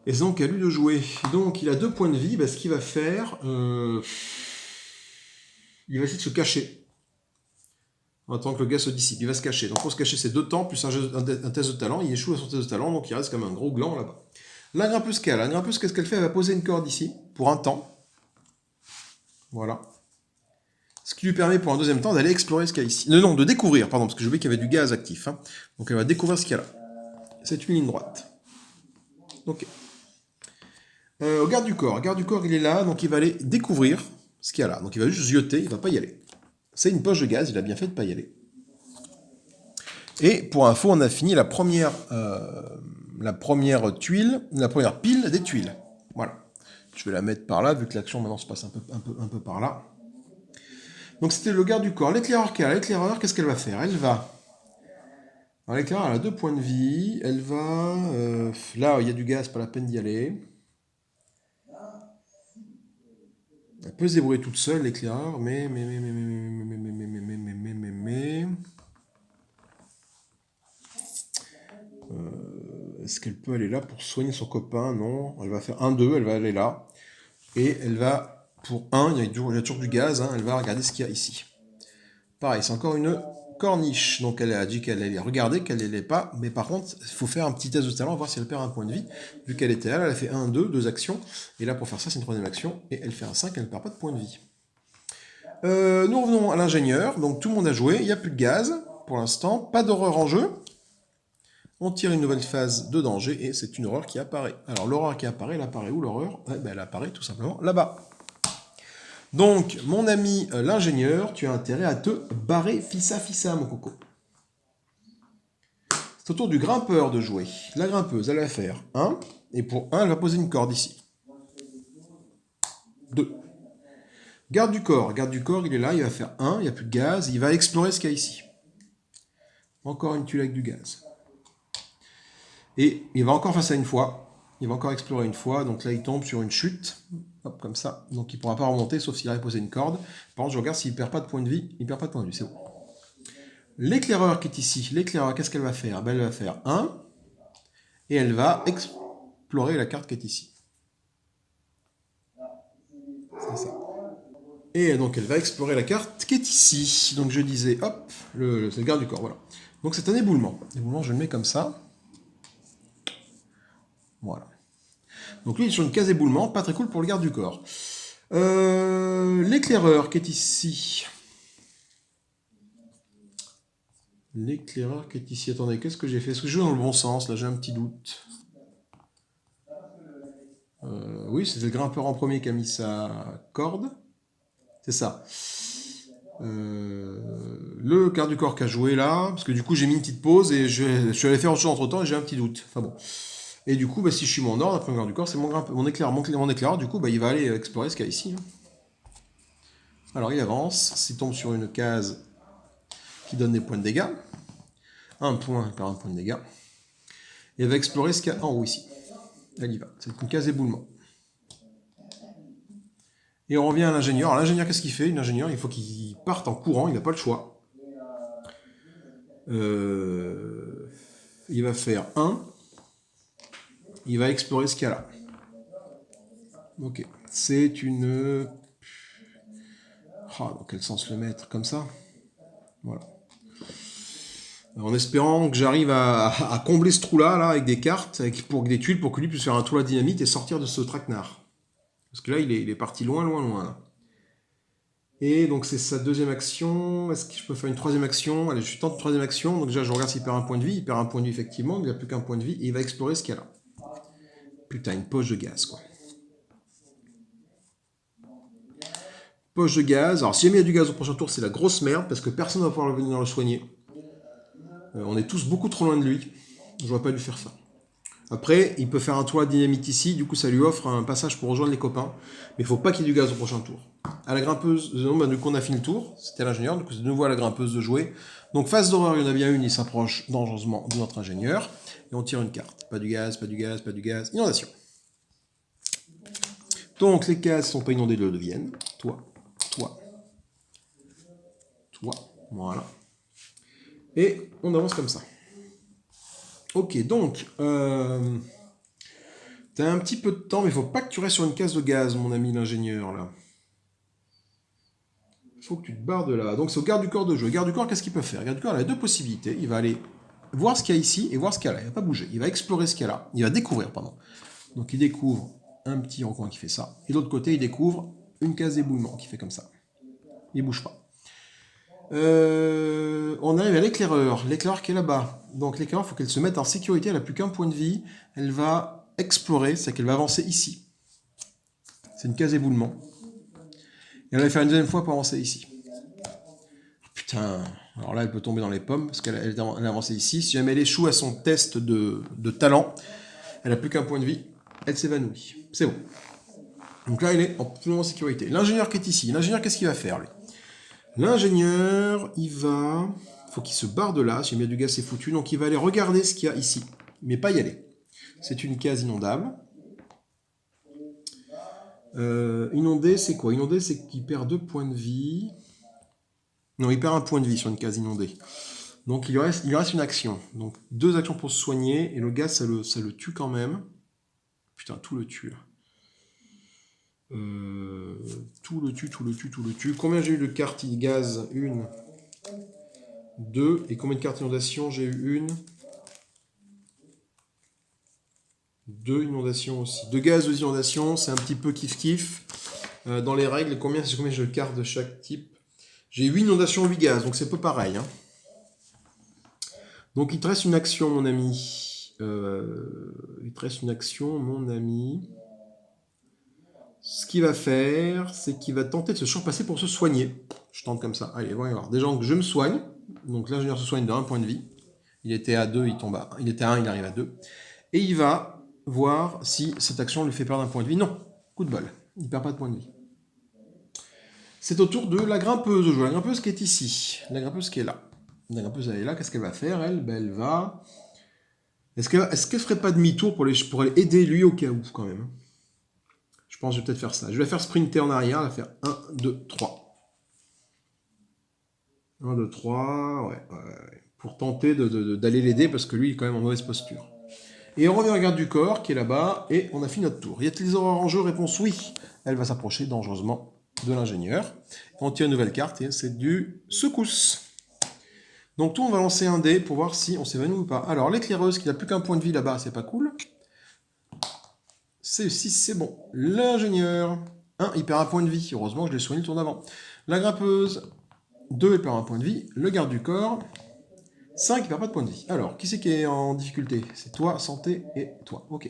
Et donc, à lui de jouer. Donc, il a 2 points de vie. Ce qu'il va faire, il va essayer de se cacher. En tant que le gaz se dissipe. Il va se cacher. Donc, pour se cacher, c'est 2 temps plus un test de talent. Il échoue à son test de talent, donc il reste comme un gros gland là-bas. La grimpeuse qu'elle. La grimpeuse, qu'est-ce qu'elle fait? Elle va poser une corde ici, pour un temps. Voilà. Ce qui lui permet pour un deuxième temps d'aller explorer ce qu'il y a ici. Non, de découvrir, pardon, parce que j'ai oublié qu'il y avait du gaz actif. Hein. Donc elle va découvrir ce qu'il y a là. C'est une ligne droite. Ok. Au garde du corps. Le garde du corps, il est là, donc il va aller découvrir ce qu'il y a là. Donc il va juste zioter, il ne va pas y aller. C'est une poche de gaz, il a bien fait de ne pas y aller. Et pour info, on a fini la première tuile, la première pile des tuiles. Voilà. Je vais la mettre par là, vu que l'action maintenant se passe un peu par là. Donc c'était le garde du corps. L'éclaireur qui a l'éclaireur, qu'est-ce qu'elle va faire? Elle va... Alors l'éclaireur, elle a 2 points de vie. Elle va... là, il y a du gaz, pas la peine d'y aller. Elle peut se débrouiller toute seule, l'éclaireur, mais... Est-ce qu'elle peut aller là pour soigner son copain? Non. Elle va faire 1-2, elle va aller là. Et elle va, pour 1, il y a toujours du gaz, hein, elle va regarder ce qu'il y a ici. Pareil, c'est encore une corniche. Donc elle a dit qu'elle allait regarder, qu'elle n'allait pas. Mais par contre, il faut faire un petit test de talent, voir si elle perd un point de vie. Vu qu'elle était là, elle a fait 2 actions. Et là, pour faire ça, c'est une 3e action. Et elle fait un 5, elle ne perd pas de point de vie. Nous revenons à l'ingénieur. Donc tout le monde a joué. Il n'y a plus de gaz pour l'instant. Pas d'horreur en jeu. On tire une nouvelle phase de danger et c'est une horreur qui apparaît. Alors l'horreur qui apparaît, elle apparaît où l'horreur? Elle apparaît tout simplement là-bas. Donc, mon ami l'ingénieur, tu as intérêt à te barrer fissa, mon coco. C'est au tour du grimpeur de jouer. La grimpeuse, elle va faire 1, et pour 1, elle va poser une corde ici. 2. Garde du corps, il est là, il va faire 1, il n'y a plus de gaz, il va explorer ce qu'il y a ici. Encore une tuile avec du gaz. Et il va encore faire ça une fois, il va encore explorer une fois, donc là il tombe sur une chute, hop, comme ça, donc il ne pourra pas remonter sauf s'il a posé une corde. Par contre, je regarde s'il ne perd pas de point de vie, il ne perd pas de point de vie, c'est bon. L'éclaireur qui est ici, l'éclaireur, qu'est-ce qu'elle va faire? Elle va faire 1, et elle va explorer la carte qui est ici. C'est ça. Et donc elle va explorer la carte qui est ici. Donc je disais, hop, c'est le garde du corps, voilà. Donc c'est un éboulement. L'éboulement, je le mets comme ça. Voilà. Donc lui, il est sur une case éboulement, pas très cool pour le garde du corps. L'éclaireur qui est ici. L'éclaireur qui est ici. Attendez, qu'est-ce que j'ai fait? Est-ce que je joue dans le bon sens? Là, j'ai un petit doute. Oui, c'est le grimpeur en premier qui a mis sa corde. C'est ça. Le garde du corps qui a joué là, parce que du coup j'ai mis une petite pause et je suis allé faire autre chose entre temps et j'ai un petit doute. Enfin bon. Et du coup, si je suis mon ordre, après le garde du corps, c'est mon éclaireur. Du coup, il va aller explorer ce qu'il y a ici. Alors il avance, s'il tombe sur une case qui donne des points de dégâts, un point par un point de dégâts, et il va explorer ce qu'il y a en haut ici. Elle y va, c'est une case éboulement. Et on revient à l'ingénieur. Alors l'ingénieur, qu'est-ce qu'il fait? L'ingénieur, il faut qu'il parte en courant, il n'a pas le choix. Il va faire 1. Il va explorer ce qu'il y a là. Ok. C'est une... dans quel sens le mettre? Comme ça? Voilà. En espérant que j'arrive à combler ce trou-là, avec des cartes, avec des tuiles, pour que lui puisse faire un trou à dynamite et sortir de ce traquenard. Parce que là, il est parti loin, loin, loin. Là. Et donc, c'est sa deuxième action. Est-ce que je peux faire une troisième action? Allez, je tente une troisième action. Donc déjà, je regarde s'il perd un point de vie. Il perd un point de vie, effectivement. Il n'a plus qu'un point de vie. Et il va explorer ce qu'il y a là. Putain, une poche de gaz, quoi. Poche de gaz. Alors, si jamais il y a du gaz au prochain tour, c'est la grosse merde. Parce que personne ne va pouvoir venir le soigner. On est tous beaucoup trop loin de lui. Je ne vois pas lui faire ça. Après, il peut faire un tour à dynamite ici, du coup ça lui offre un passage pour rejoindre les copains. Mais il ne faut pas qu'il y ait du gaz au prochain tour. À la grimpeuse, du coup on a fini le tour, c'était l'ingénieur, du coup c'est de nouveau à la grimpeuse de jouer. Donc phase d'horreur, il y en a bien une, il s'approche dangereusement de notre ingénieur. Et on tire une carte. Pas du gaz, pas du gaz, pas du gaz. Inondation. Donc les cases ne sont pas inondées, le deviennent. Toi, toi, toi, voilà. Et on avance comme ça. Ok, donc... T'as un petit peu de temps, mais il faut pas que tu restes sur une case de gaz, mon ami l'ingénieur, là. Il faut que tu te barres de là. Donc c'est au garde du corps de jeu. Le garde du corps, qu'est-ce qu'il peut faire? Le garde du corps, il a deux possibilités. Il va aller voir ce qu'il y a ici et voir ce qu'il y a là. Il va pas bouger. Il va explorer ce qu'il y a là. Il va découvrir, pardon. Donc il découvre un petit recoin qui fait ça. Et de l'autre côté, il découvre une case d'éboulement qui fait comme ça. Il bouge pas. On arrive à l'éclaireur. L'éclaireur qui est là-bas. Donc l'éclaireur, il faut qu'elle se mette en sécurité. Elle n'a plus qu'un point de vie. Elle va explorer, c'est qu'elle va avancer ici. C'est une case éboulement. Et elle va faire une deuxième fois pour avancer ici. Putain, alors là elle peut tomber dans les pommes parce qu'elle a avancé ici. Si jamais elle échoue à son test de talent, elle n'a plus qu'un point de vie, elle s'évanouit. C'est bon. Donc là elle est en pleine sécurité. L'ingénieur qui est ici, l'ingénieur qu'est-ce qu'il va faire lui? L'ingénieur, il faut qu'il se barre de là, si jamais il y a du gaz c'est foutu, donc il va aller regarder ce qu'il y a ici, mais pas y aller. C'est une case inondable. Inondé, c'est quoi? Inondé, c'est qu'il perd 2 points de vie. Non, il perd un point de vie sur une case inondée. Donc il lui reste une action. Donc 2 actions pour se soigner, et le gaz, ça le tue quand même. Putain, tout le tue. Tout le tue. Combien j'ai eu de cartes gaz? 1, 2. Et combien de cartes inondation? J'ai eu 1, 2 inondations aussi. 2 gaz, 2 inondations, c'est un petit peu kiff-kiff. Dans les règles, combien j'ai de cartes de chaque type? J'ai 8 inondations, 8 gaz, donc c'est un peu pareil. Hein. Donc il te reste une action, mon ami. Il te reste une action, mon ami. Ce qu'il va faire, c'est qu'il va tenter de se surpasser pour se soigner. Je tente comme ça. Allez, voyons voir. Déjà que je me soigne. Donc l'ingénieur se soigne de 1 point de vie. Il était à 2, il tombe à 1. Il était à 1, il arrive à 2. Et il va voir si cette action lui fait perdre un point de vie. Non, coup de bol. Il ne perd pas de point de vie. C'est au tour de la grimpeuse de jouer. La grimpeuse qui est ici. La grimpeuse qui est là. La grimpeuse, elle est là. Qu'est-ce qu'elle va faire, elle? Elle va... Est-ce qu'elle ferait pas demi-tour pour aller aider lui au cas où, quand même? Je pense que je vais peut-être faire ça. Je vais la faire sprinter en arrière. Elle va faire 1, 2, 3. 1, 2, 3. Ouais. Pour tenter d'aller l'aider parce que lui, il est quand même en mauvaise posture. Et on revient au garde du corps qui est là-bas. Et on a fini notre tour. Y a-t-il des horreurs en jeu? Réponse oui. Elle va s'approcher dangereusement de l'ingénieur. On tire une nouvelle carte et c'est du secousse. Donc tout, on va lancer un dé pour voir si on s'évanouit ou pas. Alors l'éclaireuse qui n'a plus qu'un point de vie là-bas, c'est pas cool. C'est 6, c'est bon. L'ingénieur, 1, il perd un point de vie. Heureusement que je l'ai soigné le tour d'avant. La grimpeuse, 2, il perd un point de vie. Le garde du corps, 5, il perd pas de point de vie. Alors, qui c'est qui est en difficulté? C'est toi, santé et toi. Ok.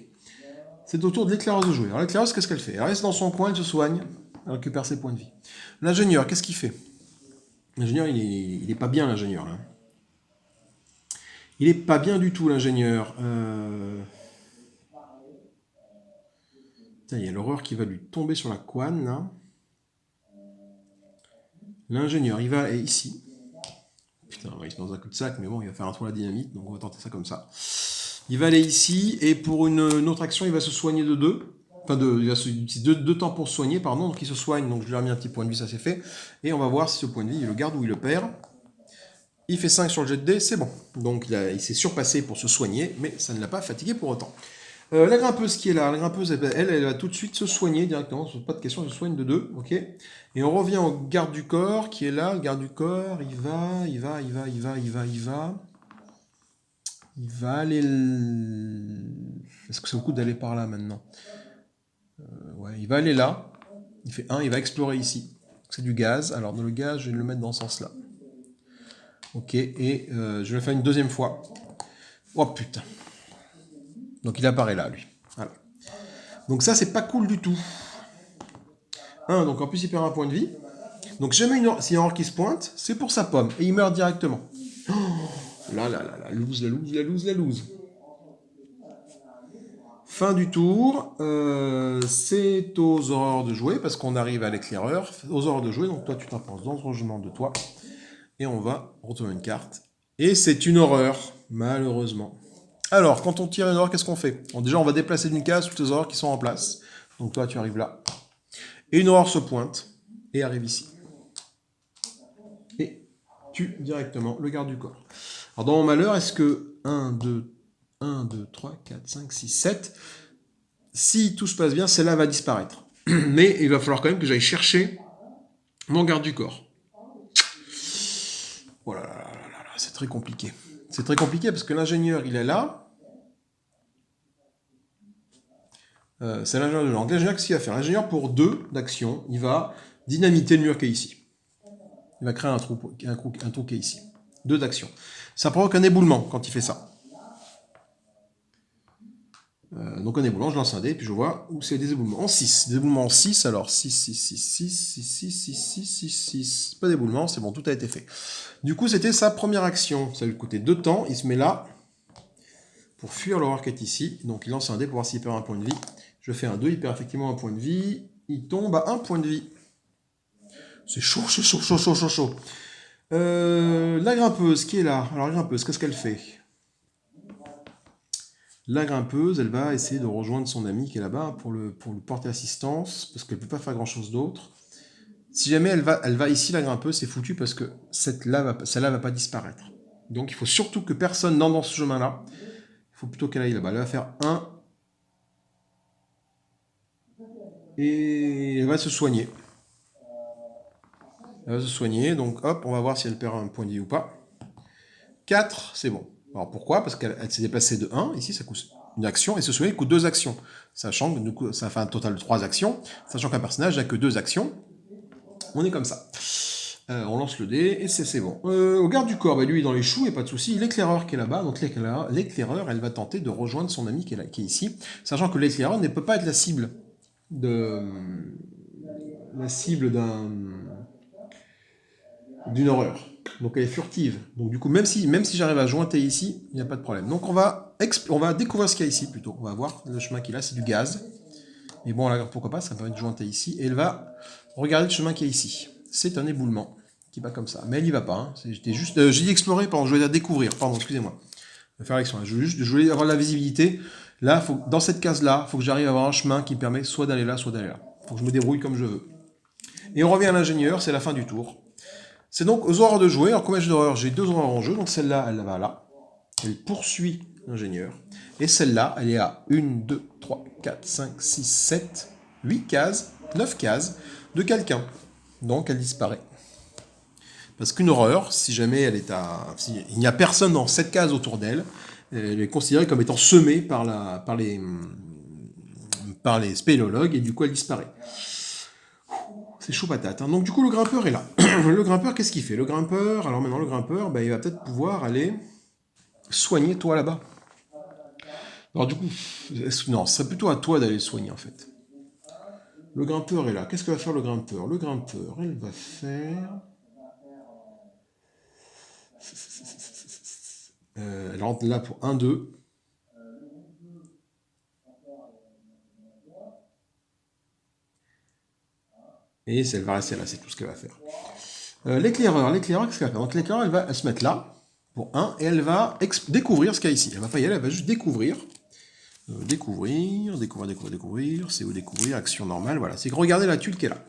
C'est au tour de l'éclaireuse de jouer. Alors l'éclaireuse, qu'est-ce qu'elle fait? Elle reste dans son coin, elle se soigne, elle récupère ses points de vie. L'ingénieur, qu'est-ce qu'il fait? L'ingénieur, il est pas bien, l'ingénieur, là. Il est pas bien du tout, l'ingénieur. Il y a l'horreur qui va lui tomber sur la couenne, là. L'ingénieur, il va ici. Putain, il se met dans un coup-de-sac, mais bon, il va faire un tour à la dynamite, donc on va tenter ça comme ça. Il va aller ici, et pour une autre action, il va se soigner de 2. Enfin, il va utiliser 2 temps pour se soigner, pardon, donc il se soigne, donc je lui ai remis un petit point de vie, ça c'est fait. Et on va voir si ce point de vie, il le garde ou il le perd. Il fait 5 sur le jet de dés, c'est bon. Donc il s'est surpassé pour se soigner, mais ça ne l'a pas fatigué pour autant. La grimpeuse qui est là, la grimpeuse, elle va tout de suite se soigner directement, pas de question, elle se soigne de 2, ok. Et on revient au garde du corps qui est là, le garde du corps, il va aller... Est-ce que c'est le coup d'aller par là maintenant? Ouais, il va aller là. Il fait 1, il va explorer ici. C'est du gaz. Alors, dans le gaz, je vais le mettre dans ce sens-là. Ok, et je vais le faire une deuxième fois. Oh putain. Donc, il apparaît là, lui. Voilà. Donc, ça, c'est pas cool du tout. Donc en plus, il perd un point de vie. Donc, si jamais s'il y a un or qui se pointe, c'est pour sa pomme. Et il meurt directement. Oh, là, là, là, la loose, la loose, la loose, la loose. Fin du tour, c'est aux horreurs de jouer, parce qu'on arrive à l'éclaireur, aux horreurs de jouer, donc toi tu t'imposes dans le rangement de toi, et on va retourner une carte. Et c'est une horreur, malheureusement. Alors, quand on tire une horreur, qu'est-ce qu'on fait? Bon, déjà, on va déplacer d'une case toutes les horreurs qui sont en place. Donc toi, tu arrives là. Et une horreur se pointe, et arrive ici. Et tue directement le garde du corps. Alors dans mon malheur, est-ce que 1, 2, 3, 4, 5, 6, 7, si tout se passe bien, celle-là va disparaître. Mais il va falloir quand même que j'aille chercher mon garde du corps. Oh là là là là là, c'est très compliqué. C'est très compliqué parce que l'ingénieur, il est là. C'est l'ingénieur de langue. L'ingénieur, qu'est-ce qu'il va faire? L'ingénieur, pour 2 d'action, il va dynamiter le mur qui est ici. Il va créer un trou qui est ici. 2 d'actions. Ça provoque un éboulement quand il fait ça. Donc un éboulement, je lance un dé, puis je vois où c'est des éboulements. En 6. Des éboulements en 6, alors 6, 6, 6, 6, 6, 6, 6, 6, 6, 6. Pas d'éboulement, c'est bon, tout a été fait. Du coup, c'était sa première action. Ça lui coûtait 2 temps. Il se met là pour fuir l'horreur qui est ici. Donc il lance un dé pour voir s'il perd un point de vie. Je fais un 2, il perd effectivement un point de vie. Il tombe à 1 point de vie. C'est chaud, chaud, chaud, chaud, chaud, chaud, chaud. La grimpeuse qui est là. Alors la grimpeuse, qu'est-ce qu'elle fait? La grimpeuse, elle va essayer de rejoindre son ami qui est là-bas pour lui porter assistance, parce qu'elle ne peut pas faire grand-chose d'autre. Si jamais elle va ici, la grimpeuse, c'est foutu parce que celle-là ne va pas disparaître. Donc il faut surtout que personne n'entre dans ce chemin-là. Il faut plutôt qu'elle aille là-bas. Elle va faire 1. Et elle va se soigner. Elle va se soigner, donc hop, on va voir si elle perd un point de vie ou pas. 4, c'est bon. Alors pourquoi? Parce qu'elle s'est déplacée de 1, ici ça coûte une action, et se soigner coûte 2 actions. Sachant que du coup, ça fait un total de 3 actions, sachant qu'un personnage n'a que 2 actions. On est comme ça. On lance le dé, et c'est bon. Au garde du corps, bah, lui, dans les choux, il n'y a pas de souci. L'éclaireur qui est là-bas, donc l'éclaireur, elle va tenter de rejoindre son ami qui est ici, sachant que l'éclaireur ne peut pas être la cible d'une horreur. Donc elle est furtive. Donc du coup, même si j'arrive à jointer ici, il n'y a pas de problème. Donc on va découvrir ce qu'il y a ici plutôt. On va voir le chemin qu'il a, c'est du gaz. Mais bon, là, pourquoi pas, ça permet de jointer ici. Et elle va regarder le chemin qu'il y a ici. C'est un éboulement qui va comme ça. Mais elle n'y va pas. Hein. J'ai dit explorer, pardon, je vais la découvrir. Pardon, excusez-moi. Je vais faire l'action. Je voulais avoir la visibilité. Là, dans cette case-là, il faut que j'arrive à avoir un chemin qui me permet soit d'aller là, soit d'aller là. Il faut que je me débrouille comme je veux. Et on revient à l'ingénieur, c'est la fin du tour. C'est donc aux horreurs de jouer. Alors, combien j'ai d'horreurs? J'ai 2 horreurs en jeu. Donc, celle-là, elle va là. Elle poursuit l'ingénieur. Et celle-là, elle est à 1, 2, 3, 4, 5, 6, 7, 8 cases, 9 cases de quelqu'un. Donc, elle disparaît. Parce qu'une horreur, si jamais il n'y a personne dans cette case autour d'elle, elle est considérée comme étant semée par les spéléologues, et du coup, elle disparaît. C'est chaud patate. Hein. Donc du coup, le grimpeur est là. Le grimpeur, qu'est-ce qu'il fait? Le grimpeur, alors maintenant, le grimpeur, il va peut-être pouvoir aller soigner toi là-bas. Alors du coup, non, ce serait plutôt à toi d'aller le soigner en fait. Le grimpeur est là. Qu'est-ce que va faire le grimpeur? Le grimpeur, elle va faire... elle rentre là pour 1, 2. Et elle va rester là, c'est tout ce qu'elle va faire. L'éclaireur, qu'est-ce qu'elle va faire? Donc l'éclaireur, elle va se mettre là, pour 1, et elle va découvrir ce qu'il y a ici. Elle va pas y aller, elle va juste découvrir. Découvrir, c'est où découvrir, action normale, voilà. C'est regarder la tuile qui est là.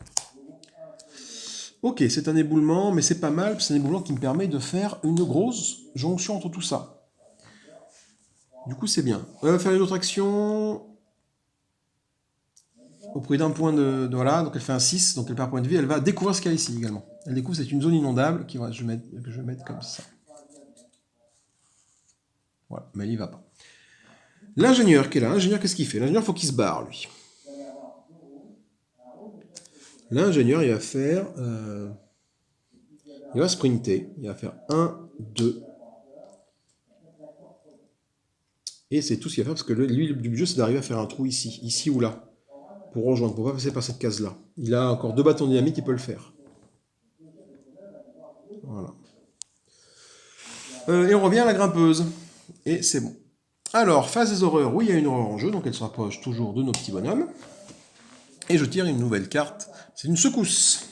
Ok, c'est un éboulement, mais c'est pas mal, c'est un éboulement qui me permet de faire une grosse jonction entre tout ça. Du coup, c'est bien. On va faire une autre action au prix d'un point de... Voilà, donc elle fait un 6, donc elle perd un point de vie. Elle va découvrir ce qu'il y a ici également. Elle découvre c'est une zone inondable que je vais mettre comme ça. Voilà, mais elle n'y va pas. L'ingénieur qui est là, l'ingénieur, qu'est-ce qu'il fait? L'ingénieur, il faut qu'il se barre, lui. L'ingénieur, il va faire... il va sprinter. Il va faire 1, 2. Et c'est tout ce qu'il va faire, parce que lui, le but du jeu, c'est d'arriver à faire un trou ici. Ici ou là. Pour rejoindre, pour pas passer par cette case-là. Il a encore 2 bâtons dynamiques, il peut le faire. Voilà. Et on revient à la grimpeuse. Et c'est bon. Alors, phase des horreurs. Oui, il y a une horreur en jeu, donc elle se rapproche toujours de nos petits bonhommes. Et je tire une nouvelle carte. C'est une secousse.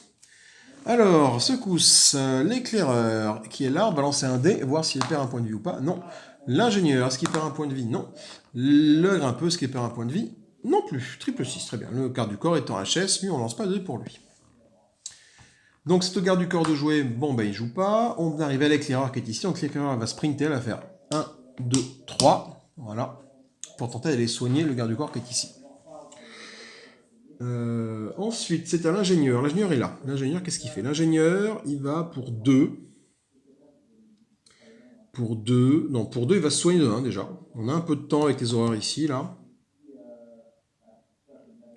Alors, secousse. L'éclaireur qui est là, on va lancer un dé, voir s'il perd un point de vie ou pas. Non. L'ingénieur, est-ce qu'il perd un point de vie? Non. Le grimpeuse, est-ce qu'il perd un point de vie? Non plus. Triple 6, très bien. Le garde du corps est en HS, lui, on lance pas de dé pour lui. Donc, c'est au garde du corps de jouer. Bon, ben, il joue pas. On arrive à l'éclaireur qui est ici. Donc, l'éclaireur va sprinter, elle va faire 1, 2, 3. Voilà. Pour tenter d'aller soigner le garde du corps qui est ici. Ensuite, c'est à l'ingénieur. L'ingénieur est là. L'ingénieur, qu'est-ce qu'il fait? L'ingénieur, il va pour 2. Pour 2. Non, pour 2, il va se soigner de 1 déjà. On a un peu de temps avec les horreurs ici, là.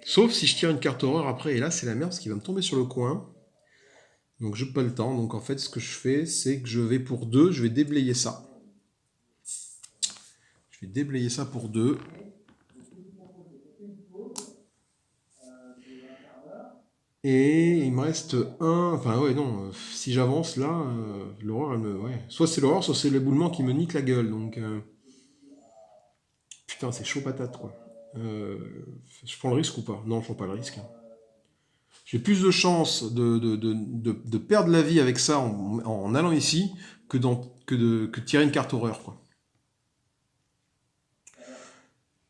Sauf si je tire une carte horreur après. Et là, c'est la merde parce qu'il va me tomber sur le coin. Donc, je n'ai pas le temps. Donc, en fait, ce que je fais, c'est que je vais pour 2. Je vais déblayer ça. Je vais déblayer ça pour 2. Et il me reste un... Enfin, ouais, non. Si j'avance, là, l'horreur, elle me... Ouais. Soit c'est l'horreur, soit c'est l'éboulement qui me nique la gueule. Donc... Putain, c'est chaud patate, quoi. Je prends le risque ou pas? Non, je prends pas le risque. J'ai plus de chances de perdre la vie avec ça en allant ici que de tirer une carte horreur, quoi.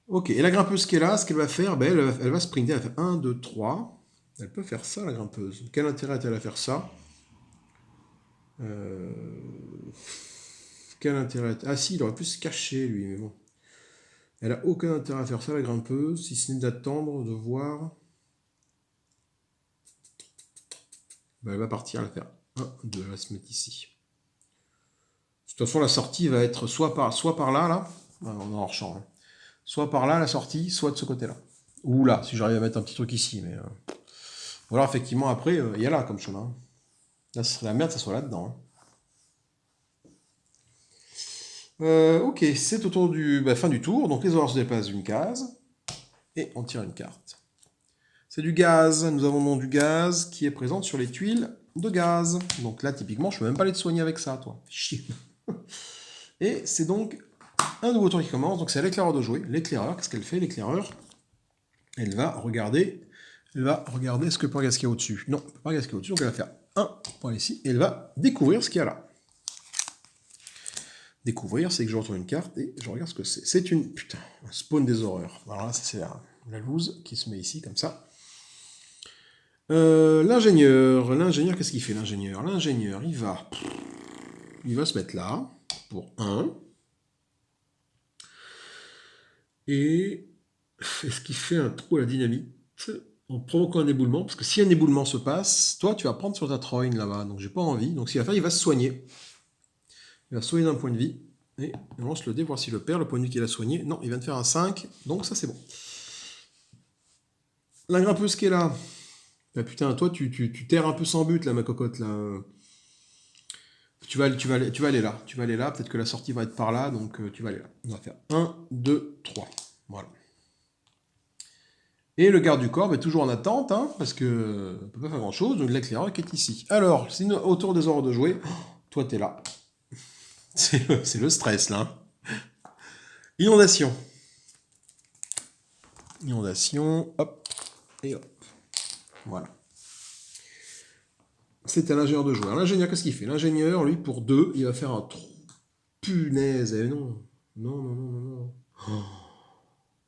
Ok, et la grimpeuse qui est là, ce qu'elle va faire, ben, elle va sprinter, elle va faire 1, 2, 3. Elle peut faire ça, la grimpeuse. Quel intérêt a-t-elle à faire ça? Euh, Quel intérêt Ah si, il aurait pu se cacher, lui, mais bon. Elle a aucun intérêt à faire ça, la grimpeuse, si ce n'est d'attendre, de voir. Ben, elle va partir, elle va faire 1, 2, elle va se mettre ici. De toute façon, la sortie va être soit par là, là. Ah, on est hors champ. Hein. Soit par là, la sortie, soit de ce côté-là. Ou là, si j'arrive à mettre un petit truc ici. Mais, ou alors, effectivement, après, il y a là comme chemin. Là, ce serait la merde, ça soit là-dedans. Hein. Ok, c'est au tour du fin du tour. Donc, les horreurs se déplacent d'une case. Et on tire une carte. C'est du gaz. Nous avons donc du gaz qui est présent sur les tuiles de gaz. Donc là, typiquement, je ne peux même pas aller te soigner avec ça, toi. Chier. Et c'est donc un nouveau tour qui commence. Donc c'est à l'éclaireur de jouer. L'éclaireur, qu'est-ce qu'elle fait, l'éclaireur? Elle va regarder ce que peut regarder ce qu'il y a au-dessus. Non, elle ne peut pas regarder ce qu'il y a au-dessus. Donc elle va faire 1 pour aller ici. Et elle va découvrir ce qu'il y a là. Découvrir, c'est que je retourne une carte et je regarde ce que c'est. C'est une... Putain, un spawn des horreurs. Voilà, ça c'est la loose qui se met ici, comme ça. L'ingénieur, qu'est-ce qu'il fait l'ingénieur? L'ingénieur, il va se mettre là, pour 1. Et est-ce qu'il fait un trou à la dynamite en provoquant un éboulement? Parce que si un éboulement se passe, toi, tu vas prendre sur ta Troin là-bas. Donc, j'ai pas envie. Donc, ce qu'il va faire, il va se soigner. Il va se soigner d'un point de vie. Et on lance le dé, voir s'il le perd. Le point de vie qu'il a soigné. Non, il vient de faire un 5. Donc, ça, c'est bon. La grimpeuse qui est là. Bah, putain, toi, tu terres un peu sans but, là, ma cocotte, là. Tu vas aller là. Tu vas aller là. Peut-être que la sortie va être par là. Donc, tu vas aller là. On va faire 1, 2, 3. Voilà. Et le garde du corps est toujours en attente, hein, parce que ne peut pas faire grand-chose, donc l'éclaireur qui est ici. Alors, c'est autour des ordres de jouer. Oh, toi, t'es là. C'est le stress, là. Inondation. Inondation, hop, et hop. Voilà. C'est à l'ingénieur de jouer. L'ingénieur, qu'est-ce qu'il fait? L'ingénieur, lui, pour 2, il va faire un trou. Punaise, non. Non. Oh.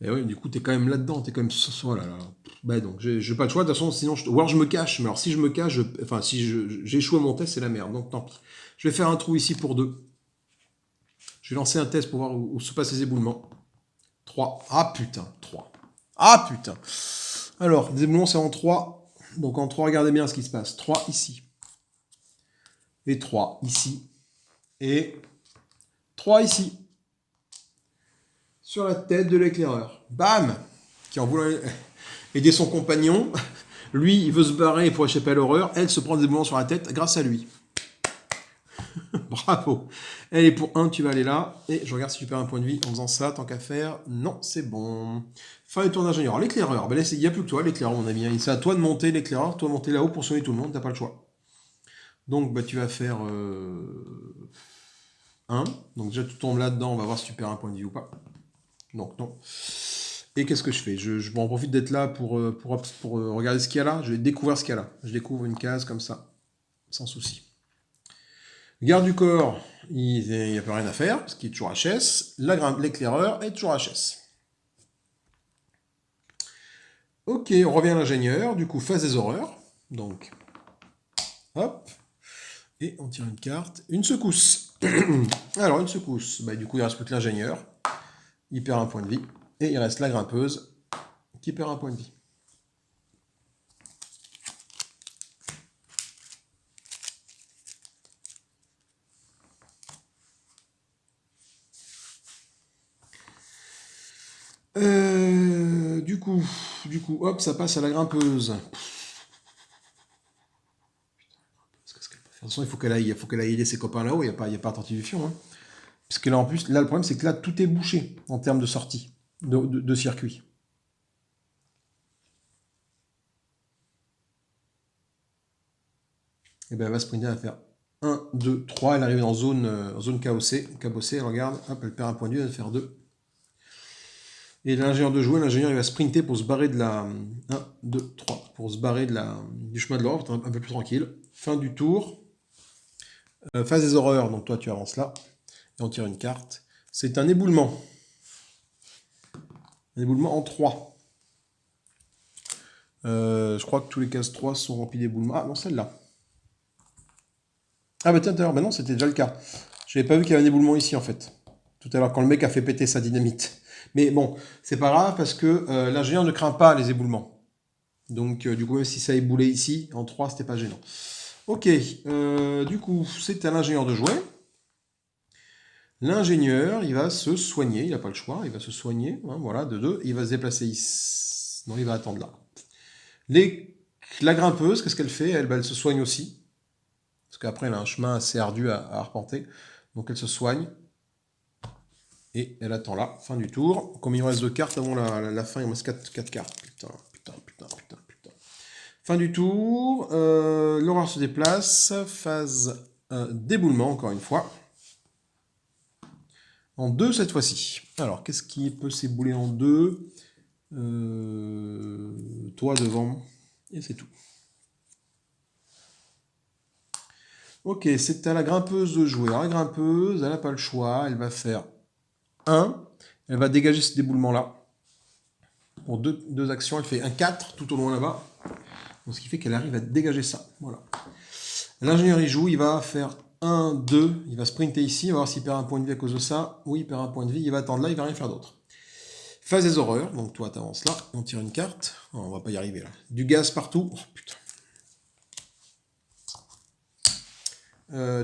Et oui, du coup, t'es quand même là-dedans, t'es quand même... Voilà, là. Bah donc, j'ai pas le choix, de toute façon, sinon... Ou alors je me cache, mais alors si je me cache, enfin, si j'échoue à mon test, c'est la merde, donc tant pis. Je vais faire un trou ici pour 2. Je vais lancer un test pour voir où se passent les éboulements. 3. Ah putain, 3. Ah putain. Alors, les éboulements, c'est en 3. Donc en 3, regardez bien ce qui se passe. 3 ici. Et 3 ici. Et 3 ici. Sur la tête de l'éclaireur. Bam! Qui en voulant aider son compagnon, Lui, il veut se barrer pour échapper à l'horreur. Elle se prend des éboulements sur la tête grâce à lui. Bravo. Elle est pour 1, tu vas aller là. Et je regarde si tu perds un point de vie en faisant ça, tant qu'à faire. Non, c'est bon. Fin du tour d'ingénieur. L'éclaireur. Ben là, il n'y a plus que toi, l'éclaireur, mon ami. C'est à toi de monter l'éclaireur, toi de monter là-haut pour soigner tout le monde, t'as pas le choix. Donc, bah, tu vas faire 1. Donc, déjà, tu tombes là-dedans, on va voir si tu perds un point de vie ou pas. Donc, non. Et qu'est-ce que je fais? Je m'en profite d'être là pour regarder ce qu'il y a là. Je vais découvrir ce qu'il y a là. Je découvre une case comme ça, sans souci. Garde du corps, il n'y a pas rien à faire, parce qu'il est toujours HS. L'éclaireur est toujours HS. Ok, on revient à l'ingénieur. Du coup, phase des horreurs. Donc, hop. Et on tire une carte. Une secousse. Alors, une secousse. Bah, du coup, il ne reste plus que l'ingénieur. Il perd un point de vie. Et il reste la grimpeuse qui perd un point de vie. Du coup, hop, ça passe à la grimpeuse. De toute façon, il faut qu'elle aille aider ses copains là-haut. Il n'y a pas attentif du fion. Hein. Parce que là, en plus, là, le problème, c'est que là, tout est bouché en termes de sortie, de circuit. Et bien, elle va sprinter, elle va faire 1, 2, 3. Elle arrive en zone cabossée. Elle regarde, hop, elle perd un point de vue, elle va faire 2. Et l'ingénieur de jouer, l'ingénieur il va sprinter pour se barrer de la 1, 2, 3, pour se barrer du chemin de l'ordre, un peu plus tranquille. Fin du tour. Phase des horreurs, donc toi tu avances là, et on tire une carte. C'est un éboulement. Un éboulement en 3. Je crois que tous les cases 3 sont remplis d'éboulements. Ah non, celle-là. Ah bah tiens, bah non, c'était déjà le cas. Je n'avais pas vu qu'il y avait un éboulement ici en fait. Tout à l'heure, quand le mec a fait péter sa dynamite. Mais bon, c'est pas grave parce que l'ingénieur ne craint pas les éboulements. Donc du coup, même si ça éboulait ici, en 3, c'était pas gênant. Ok, du coup, c'est à l'ingénieur de jouer. L'ingénieur, il va se soigner, il n'a pas le choix, il va se soigner, hein, voilà, de 2, il va se déplacer ici. Non, il va attendre là. La grimpeuse, qu'est-ce qu'elle fait? Elle se soigne aussi. Parce qu'après, elle a un chemin assez ardu à arpenter. Donc elle se soigne. Et elle attend là, fin du tour. Comme il me reste 2 cartes avant la fin, il me reste 4 cartes. Putain. Fin du tour, l'horreur se déplace, phase d'éboulement encore une fois. En 2 cette fois-ci. Alors, qu'est-ce qui peut s'ébouler en 2? Toi devant, et c'est tout. Ok, c'est à la grimpeuse de jouer. Alors, la grimpeuse, elle n'a pas le choix, elle va faire 1, elle va dégager ce déboulement-là. Pour deux actions, elle fait un 4 tout au loin là-bas. Donc, ce qui fait qu'elle arrive à dégager ça. Voilà. L'ingénieur y joue, il va faire 1, 2, il va sprinter ici, il va voir s'il perd un point de vie à cause de ça. Oui, il perd un point de vie, il va attendre là, il va rien faire d'autre. Phase des horreurs, donc toi tu avances là, on tire une carte. Oh, on va pas y arriver là. Du gaz partout. Oh putain.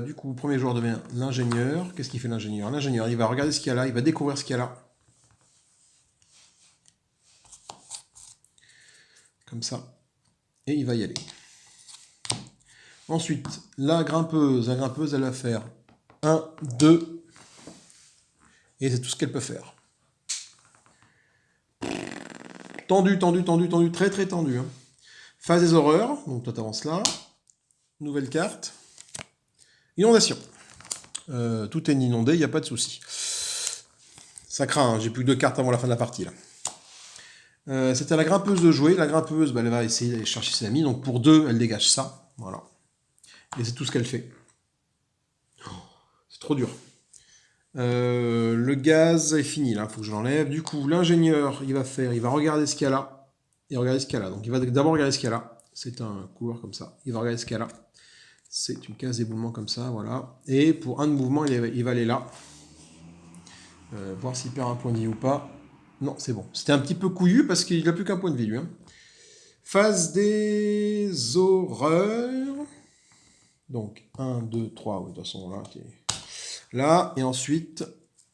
Du coup, premier joueur devient l'ingénieur. Qu'est-ce qu'il fait l'ingénieur? L'ingénieur, il va regarder ce qu'il y a là, il va découvrir ce qu'il y a là. Comme ça. Et il va y aller. Ensuite, la grimpeuse, elle va faire 1, 2. Et c'est tout ce qu'elle peut faire. Tendu, très très tendu. Hein. Phase des horreurs, donc toi t'avances là. Nouvelle carte. Inondation. Tout est inondé, il n'y a pas de souci. Ça craint, hein, j'ai plus que 2 cartes avant la fin de la partie là. C'est à la grimpeuse de jouer. La grimpeuse, bah, elle va essayer d'aller chercher ses amis. Donc pour 2, elle dégage ça. Voilà. Et c'est tout ce qu'elle fait. Oh, c'est trop dur. Le gaz est fini là, il faut que je l'enlève. Du coup, l'ingénieur, il va regarder ce qu'il y a là. Et regarder ce qu'il y a là. Donc il va d'abord regarder ce qu'il y a là. C'est un couloir comme ça. Il va regarder ce qu'il y a là. C'est une case d'éboulement comme ça, voilà. Et pour un de mouvement, il va aller là. Voir s'il perd un point de vie ou pas. Non, c'est bon. C'était un petit peu couillu parce qu'il n'a plus qu'un point de vie, lui. Hein. Phase des horreurs. Donc, 1, 2, 3. Oui, de toute façon, là. Okay. Là, et ensuite,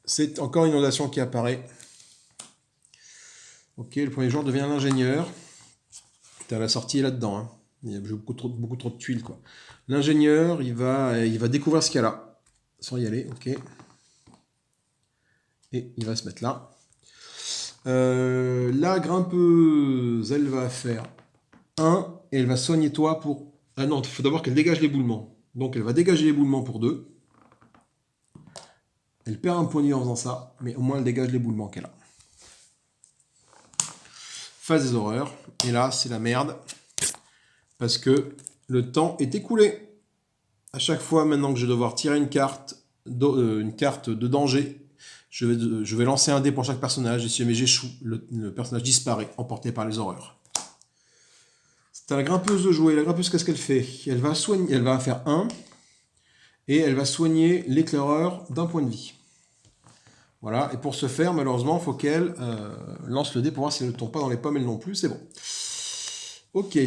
c'est encore une inondation qui apparaît. Ok, le premier joueur devient l'ingénieur. Putain, la sortie est là-dedans. Hein. Il y a beaucoup trop de tuiles, quoi. L'ingénieur, il va découvrir ce qu'il y a là. Sans y aller, ok. Et il va se mettre là. La grimpeuse, elle va faire 1 et elle va soigner toi pour... Ah non, il faut d'abord qu'elle dégage l'éboulement. Donc elle va dégager l'éboulement pour 2. Elle perd un point de vie en faisant ça, mais au moins elle dégage l'éboulement qu'elle a. Phase des horreurs. Et là, c'est la merde. Parce que le temps est écoulé. À chaque fois maintenant que je vais devoir tirer une carte de danger, je vais lancer un dé pour chaque personnage. Et si jamais j'échoue, le personnage disparaît, emporté par les horreurs. C'est à la grimpeuse de jouer. La grimpeuse, qu'est-ce qu'elle fait? Elle va faire 1. Et elle va soigner l'éclaireur d'un point de vie. Voilà, et pour ce faire, malheureusement, il faut qu'elle lance le dé pour voir si elle ne tombe pas dans les pommes, elle non plus, c'est bon. Ok,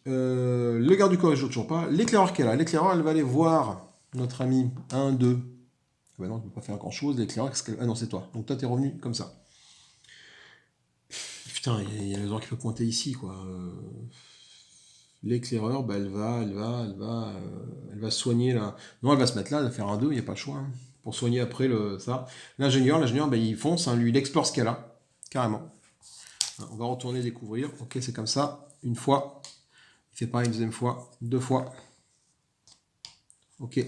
le garde du corps, je ne joue toujours pas. L'éclaireur qu'elle a, l'éclaireur, elle va aller voir notre ami 1, 2. Ben non, elle ne peut pas faire grand-chose, l'éclaireur, qu'est-ce qu'elle... Ah non, c'est toi, donc toi, t'es revenu comme ça. Putain, il y a le droit qui peut pointer ici, quoi. L'éclaireur, bah, elle va soigner là. Non, elle va se mettre là, elle va faire un 2, il n'y a pas le choix. Hein, pour soigner après ça. L'ingénieur, bah, il fonce, hein, lui, il explore ce qu'elle a, carrément. On va retourner découvrir. Ok, c'est comme ça. Une fois. Il fait pareil une deuxième fois. 2 fois. Ok.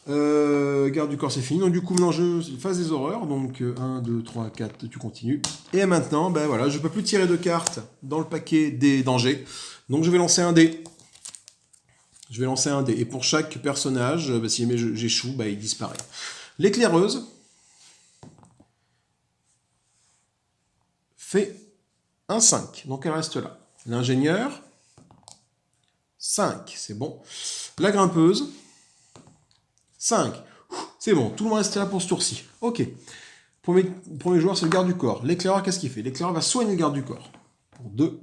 Garde du corps, c'est fini. Donc, du coup, l'enjeu, phase des horreurs. Donc, 1, 2, 3, 4, tu continues. Et maintenant, ben voilà, je ne peux plus tirer de cartes dans le paquet des dangers. Donc, je vais lancer un dé. Je vais lancer un dé. Et pour chaque personnage, ben, si jamais j'échoue, ben, il disparaît. L'éclaireuse fait un 5. Donc, elle reste là. L'ingénieur, 5. C'est bon. La grimpeuse, 5. C'est bon, tout le monde reste là pour ce tour-ci. Ok. Premier joueur, c'est le garde du corps. L'éclaireur, qu'est-ce qu'il fait? L'éclaireur va soigner le garde du corps. Pour 2.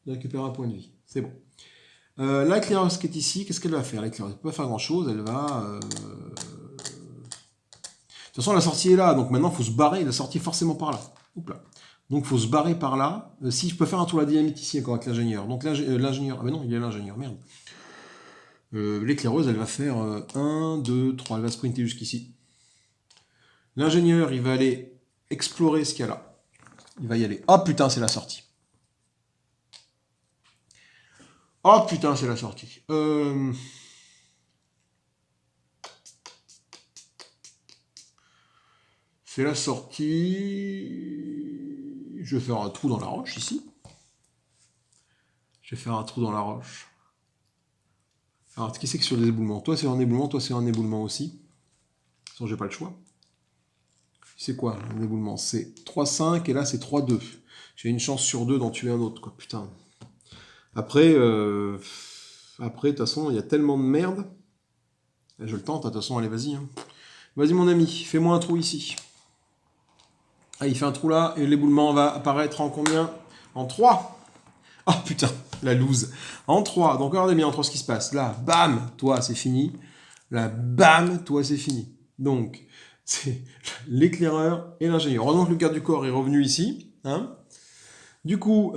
Il récupère un point de vie. C'est bon. L'éclaireuse qui est ici, qu'est-ce qu'elle va faire? L'éclaireuse ne peut pas faire grand-chose. Elle va... De toute façon, la sortie est là. Donc maintenant, il faut se barrer. La sortie est forcément par là. Oups là. Donc il faut se barrer par là. Si je peux faire un tour à la dynamite ici encore avec l'ingénieur. Donc l'ingénieur... Ah ben non, il y a l'ingénieur. Merde. L'éclaireuse, elle va faire 1, 2, 3. Elle va sprinter jusqu'ici. L'ingénieur, il va aller explorer ce qu'il y a là. Il va y aller. Oh putain, c'est la sortie. Oh putain, c'est la sortie. C'est la sortie. Je vais faire un trou dans la roche ici. Je vais faire un trou dans la roche. Alors, qui c'est que sur les éboulements? Toi, c'est un éboulement, toi, c'est un éboulement aussi. De toute façon, j'ai pas le choix. C'est quoi un éboulement? C'est 3-5 et là, c'est 3-2. J'ai une chance sur 2 d'en tuer un autre, quoi. Putain. Après, de toute façon, il y a tellement de merde. Je le tente, de toute façon, allez, vas-y. Hein. Vas-y, mon ami, fais-moi un trou ici. Ah, il fait un trou là, et l'éboulement va apparaître en combien? En 3. Oh putain, la loose. En 3. Donc regardez bien entre ce qui se passe. Là, bam, toi, c'est fini. Là, bam, toi, c'est fini. Donc, c'est l'éclaireur et l'ingénieur. Heureusement que le garde du corps est revenu ici. Hein. Du coup,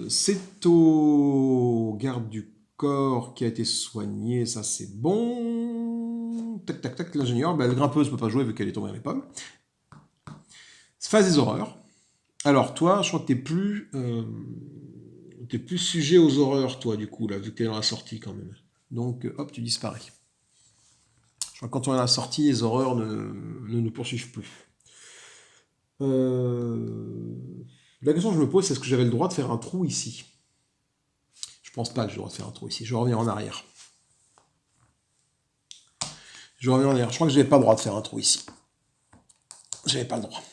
c'est au garde du corps qui a été soigné. Ça, c'est bon. Tac, tac, tac, l'ingénieur. Ben, le grimpeuse ne peut pas jouer vu qu'elle est tombée dans les pommes. Phase des horreurs. Alors, toi, je crois que t'es plus sujet aux horreurs, toi, du coup, là, vu que t'es dans la sortie, quand même. Donc, hop, tu disparais. Je crois que quand on est dans la sortie, les horreurs ne nous poursuivent plus. La question que je me pose, c'est est-ce que j'avais le droit de faire un trou ici? Je pense pas que j'ai le droit de faire un trou ici. Je reviens en arrière. Je crois que je n'avais pas le droit de faire un trou ici. J'avais pas le droit.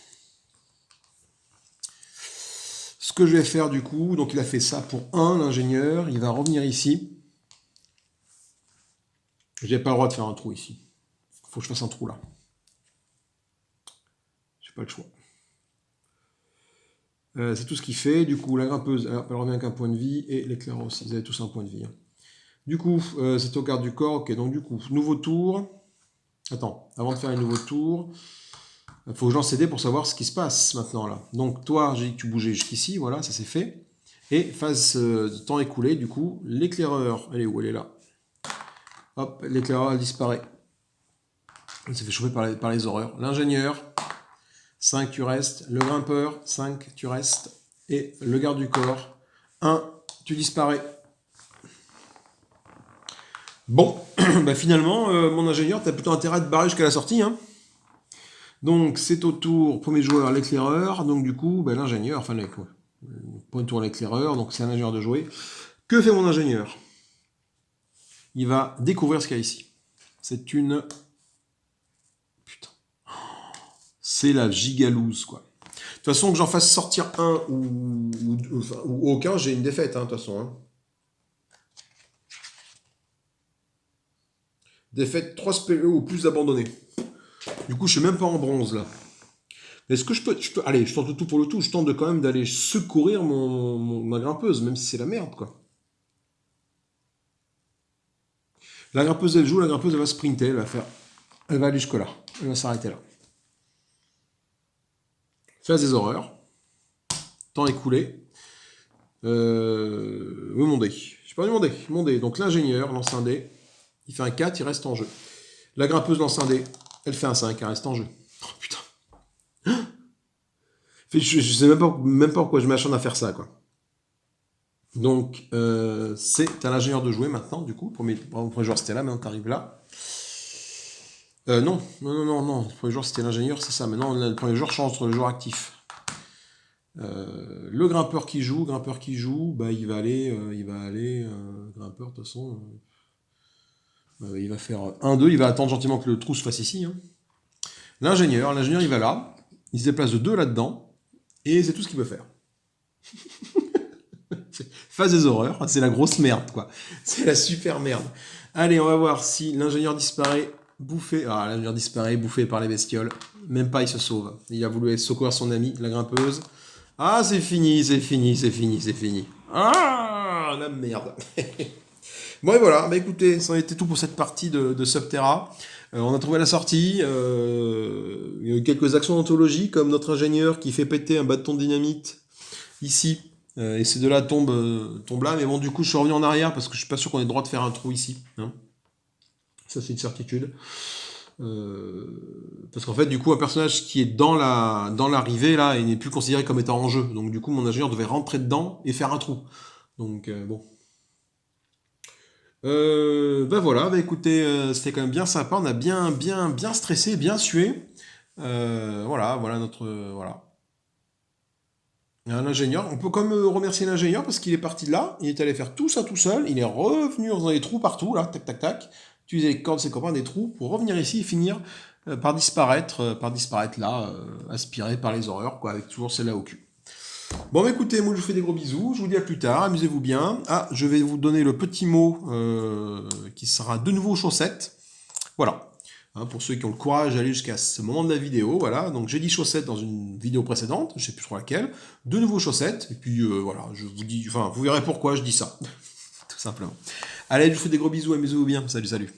Ce que je vais faire du coup, donc il a fait ça pour 1, l'ingénieur, il va revenir ici. J'ai pas le droit de faire un trou ici. Il faut que je fasse un trou là. J'ai pas le choix. C'est tout ce qu'il fait. Du coup, la grimpeuse, elle revient avec un point de vie et l'éclaireur aussi. Ils avaient tous un point de vie. Hein. Du coup, c'est au garde du corps. Ok, donc du coup, nouveau tour. Attends, avant de faire un nouveau tour, Il faut que je lance CD pour savoir ce qui se passe maintenant là. Donc toi, j'ai dit que tu bougeais jusqu'ici, voilà, ça c'est fait. Et phase de temps écoulé, du coup, l'éclaireur, elle est où? Elle est là. Hop, l'éclaireur, elle disparaît. Elle s'est fait chauffer par les horreurs. L'ingénieur, 5, tu restes. Le grimpeur, 5, tu restes. Et le garde du corps, 1, tu disparais. Bon, bah finalement, mon ingénieur, t'as plutôt intérêt à te barrer jusqu'à la sortie, hein. Donc, c'est au tour, premier joueur, l'éclaireur. Donc, du coup, bah, l'ingénieur, enfin, premier tour, l'éclaireur. Donc, c'est à l'ingénieur de jouer. Que fait mon ingénieur? Il va découvrir ce qu'il y a ici. C'est une... Putain. C'est la gigalouse, quoi. De toute façon, que j'en fasse sortir un ou aucun, j'ai une défaite, hein, de toute façon. Hein. Défaite 3 SPE ou plus abandonné. Du coup, je suis même pas en bronze, là. Est-ce que je peux... Allez, je tente le tout pour le tout. Je tente quand même d'aller secourir ma grimpeuse, même si c'est la merde, quoi. La grimpeuse, elle joue, la grimpeuse, elle va sprinter, elle va faire... Elle va aller jusque-là. Elle va s'arrêter là. Phase des horreurs. Temps écoulé. Mon dé. J'ai perdu mon dé. Donc l'ingénieur lance un dé. Il fait un 4, il reste en jeu. La grimpeuse lance un dé. Elle fait un 5, elle reste en jeu. Oh putain. Je sais même pas pourquoi je m'acharne à faire ça, quoi. Donc, c'est à l'ingénieur de jouer maintenant, du coup. Le premier joueur, c'était là, maintenant t'arrives là. Non. Le premier joueur, c'était l'ingénieur, c'est ça. Maintenant, le premier joueur change entre le joueur actif. Le grimpeur qui joue, bah, il va aller, grimpeur, de toute façon, il va faire 1-2, il va attendre gentiment que le trou se fasse ici. Hein. L'ingénieur, il va là, il se déplace de 2 là-dedans, et c'est tout ce qu'il peut faire. Phase des horreurs, c'est la grosse merde, quoi. C'est la super merde. Allez, on va voir si l'ingénieur disparaît, bouffé. Ah, l'ingénieur disparaît, bouffé par les bestioles. Même pas, il se sauve. Il a voulu secourir son ami, la grimpeuse. Ah, c'est fini. Ah, la merde. Bon, et voilà. Bah écoutez, ça a été tout pour cette partie de Subterra. On a trouvé la sortie. Il y a eu quelques actions d'anthologie, comme notre ingénieur qui fait péter un bâton de dynamite ici. Et ces deux-là tombent là. Mais bon, du coup, je suis revenu en arrière parce que je suis pas sûr qu'on ait le droit de faire un trou ici. Hein. Ça, c'est une certitude. Parce qu'en fait, du coup, un personnage qui est dans l'arrivée, là, il n'est plus considéré comme étant en jeu. Donc, du coup, mon ingénieur devait rentrer dedans et faire un trou. Donc, bon. Bah voilà, bah écoutez, c'était quand même bien sympa. On a bien stressé, bien sué. Voilà notre... voilà. Un ingénieur, on peut quand même remercier l'ingénieur parce qu'il est parti de là, il est allé faire tout ça tout seul, il est revenu dans des trous partout, là, tac tac tac, utiliser les cordes de ses copains des trous pour revenir ici et finir par disparaître là, aspiré par les horreurs, quoi, avec toujours celle-là au cul. Bon, bah écoutez, moi je vous fais des gros bisous, je vous dis à plus tard, amusez-vous bien. Ah, je vais vous donner le petit mot qui sera de nouveau chaussettes. Voilà. Hein, pour ceux qui ont le courage d'aller jusqu'à ce moment de la vidéo, voilà. Donc j'ai dit chaussettes dans une vidéo précédente, je sais plus trop laquelle. De nouveau chaussettes, et puis voilà, je vous dis, enfin, vous verrez pourquoi je dis ça. Tout simplement. Allez, je vous fais des gros bisous, amusez-vous bien. Salut, salut.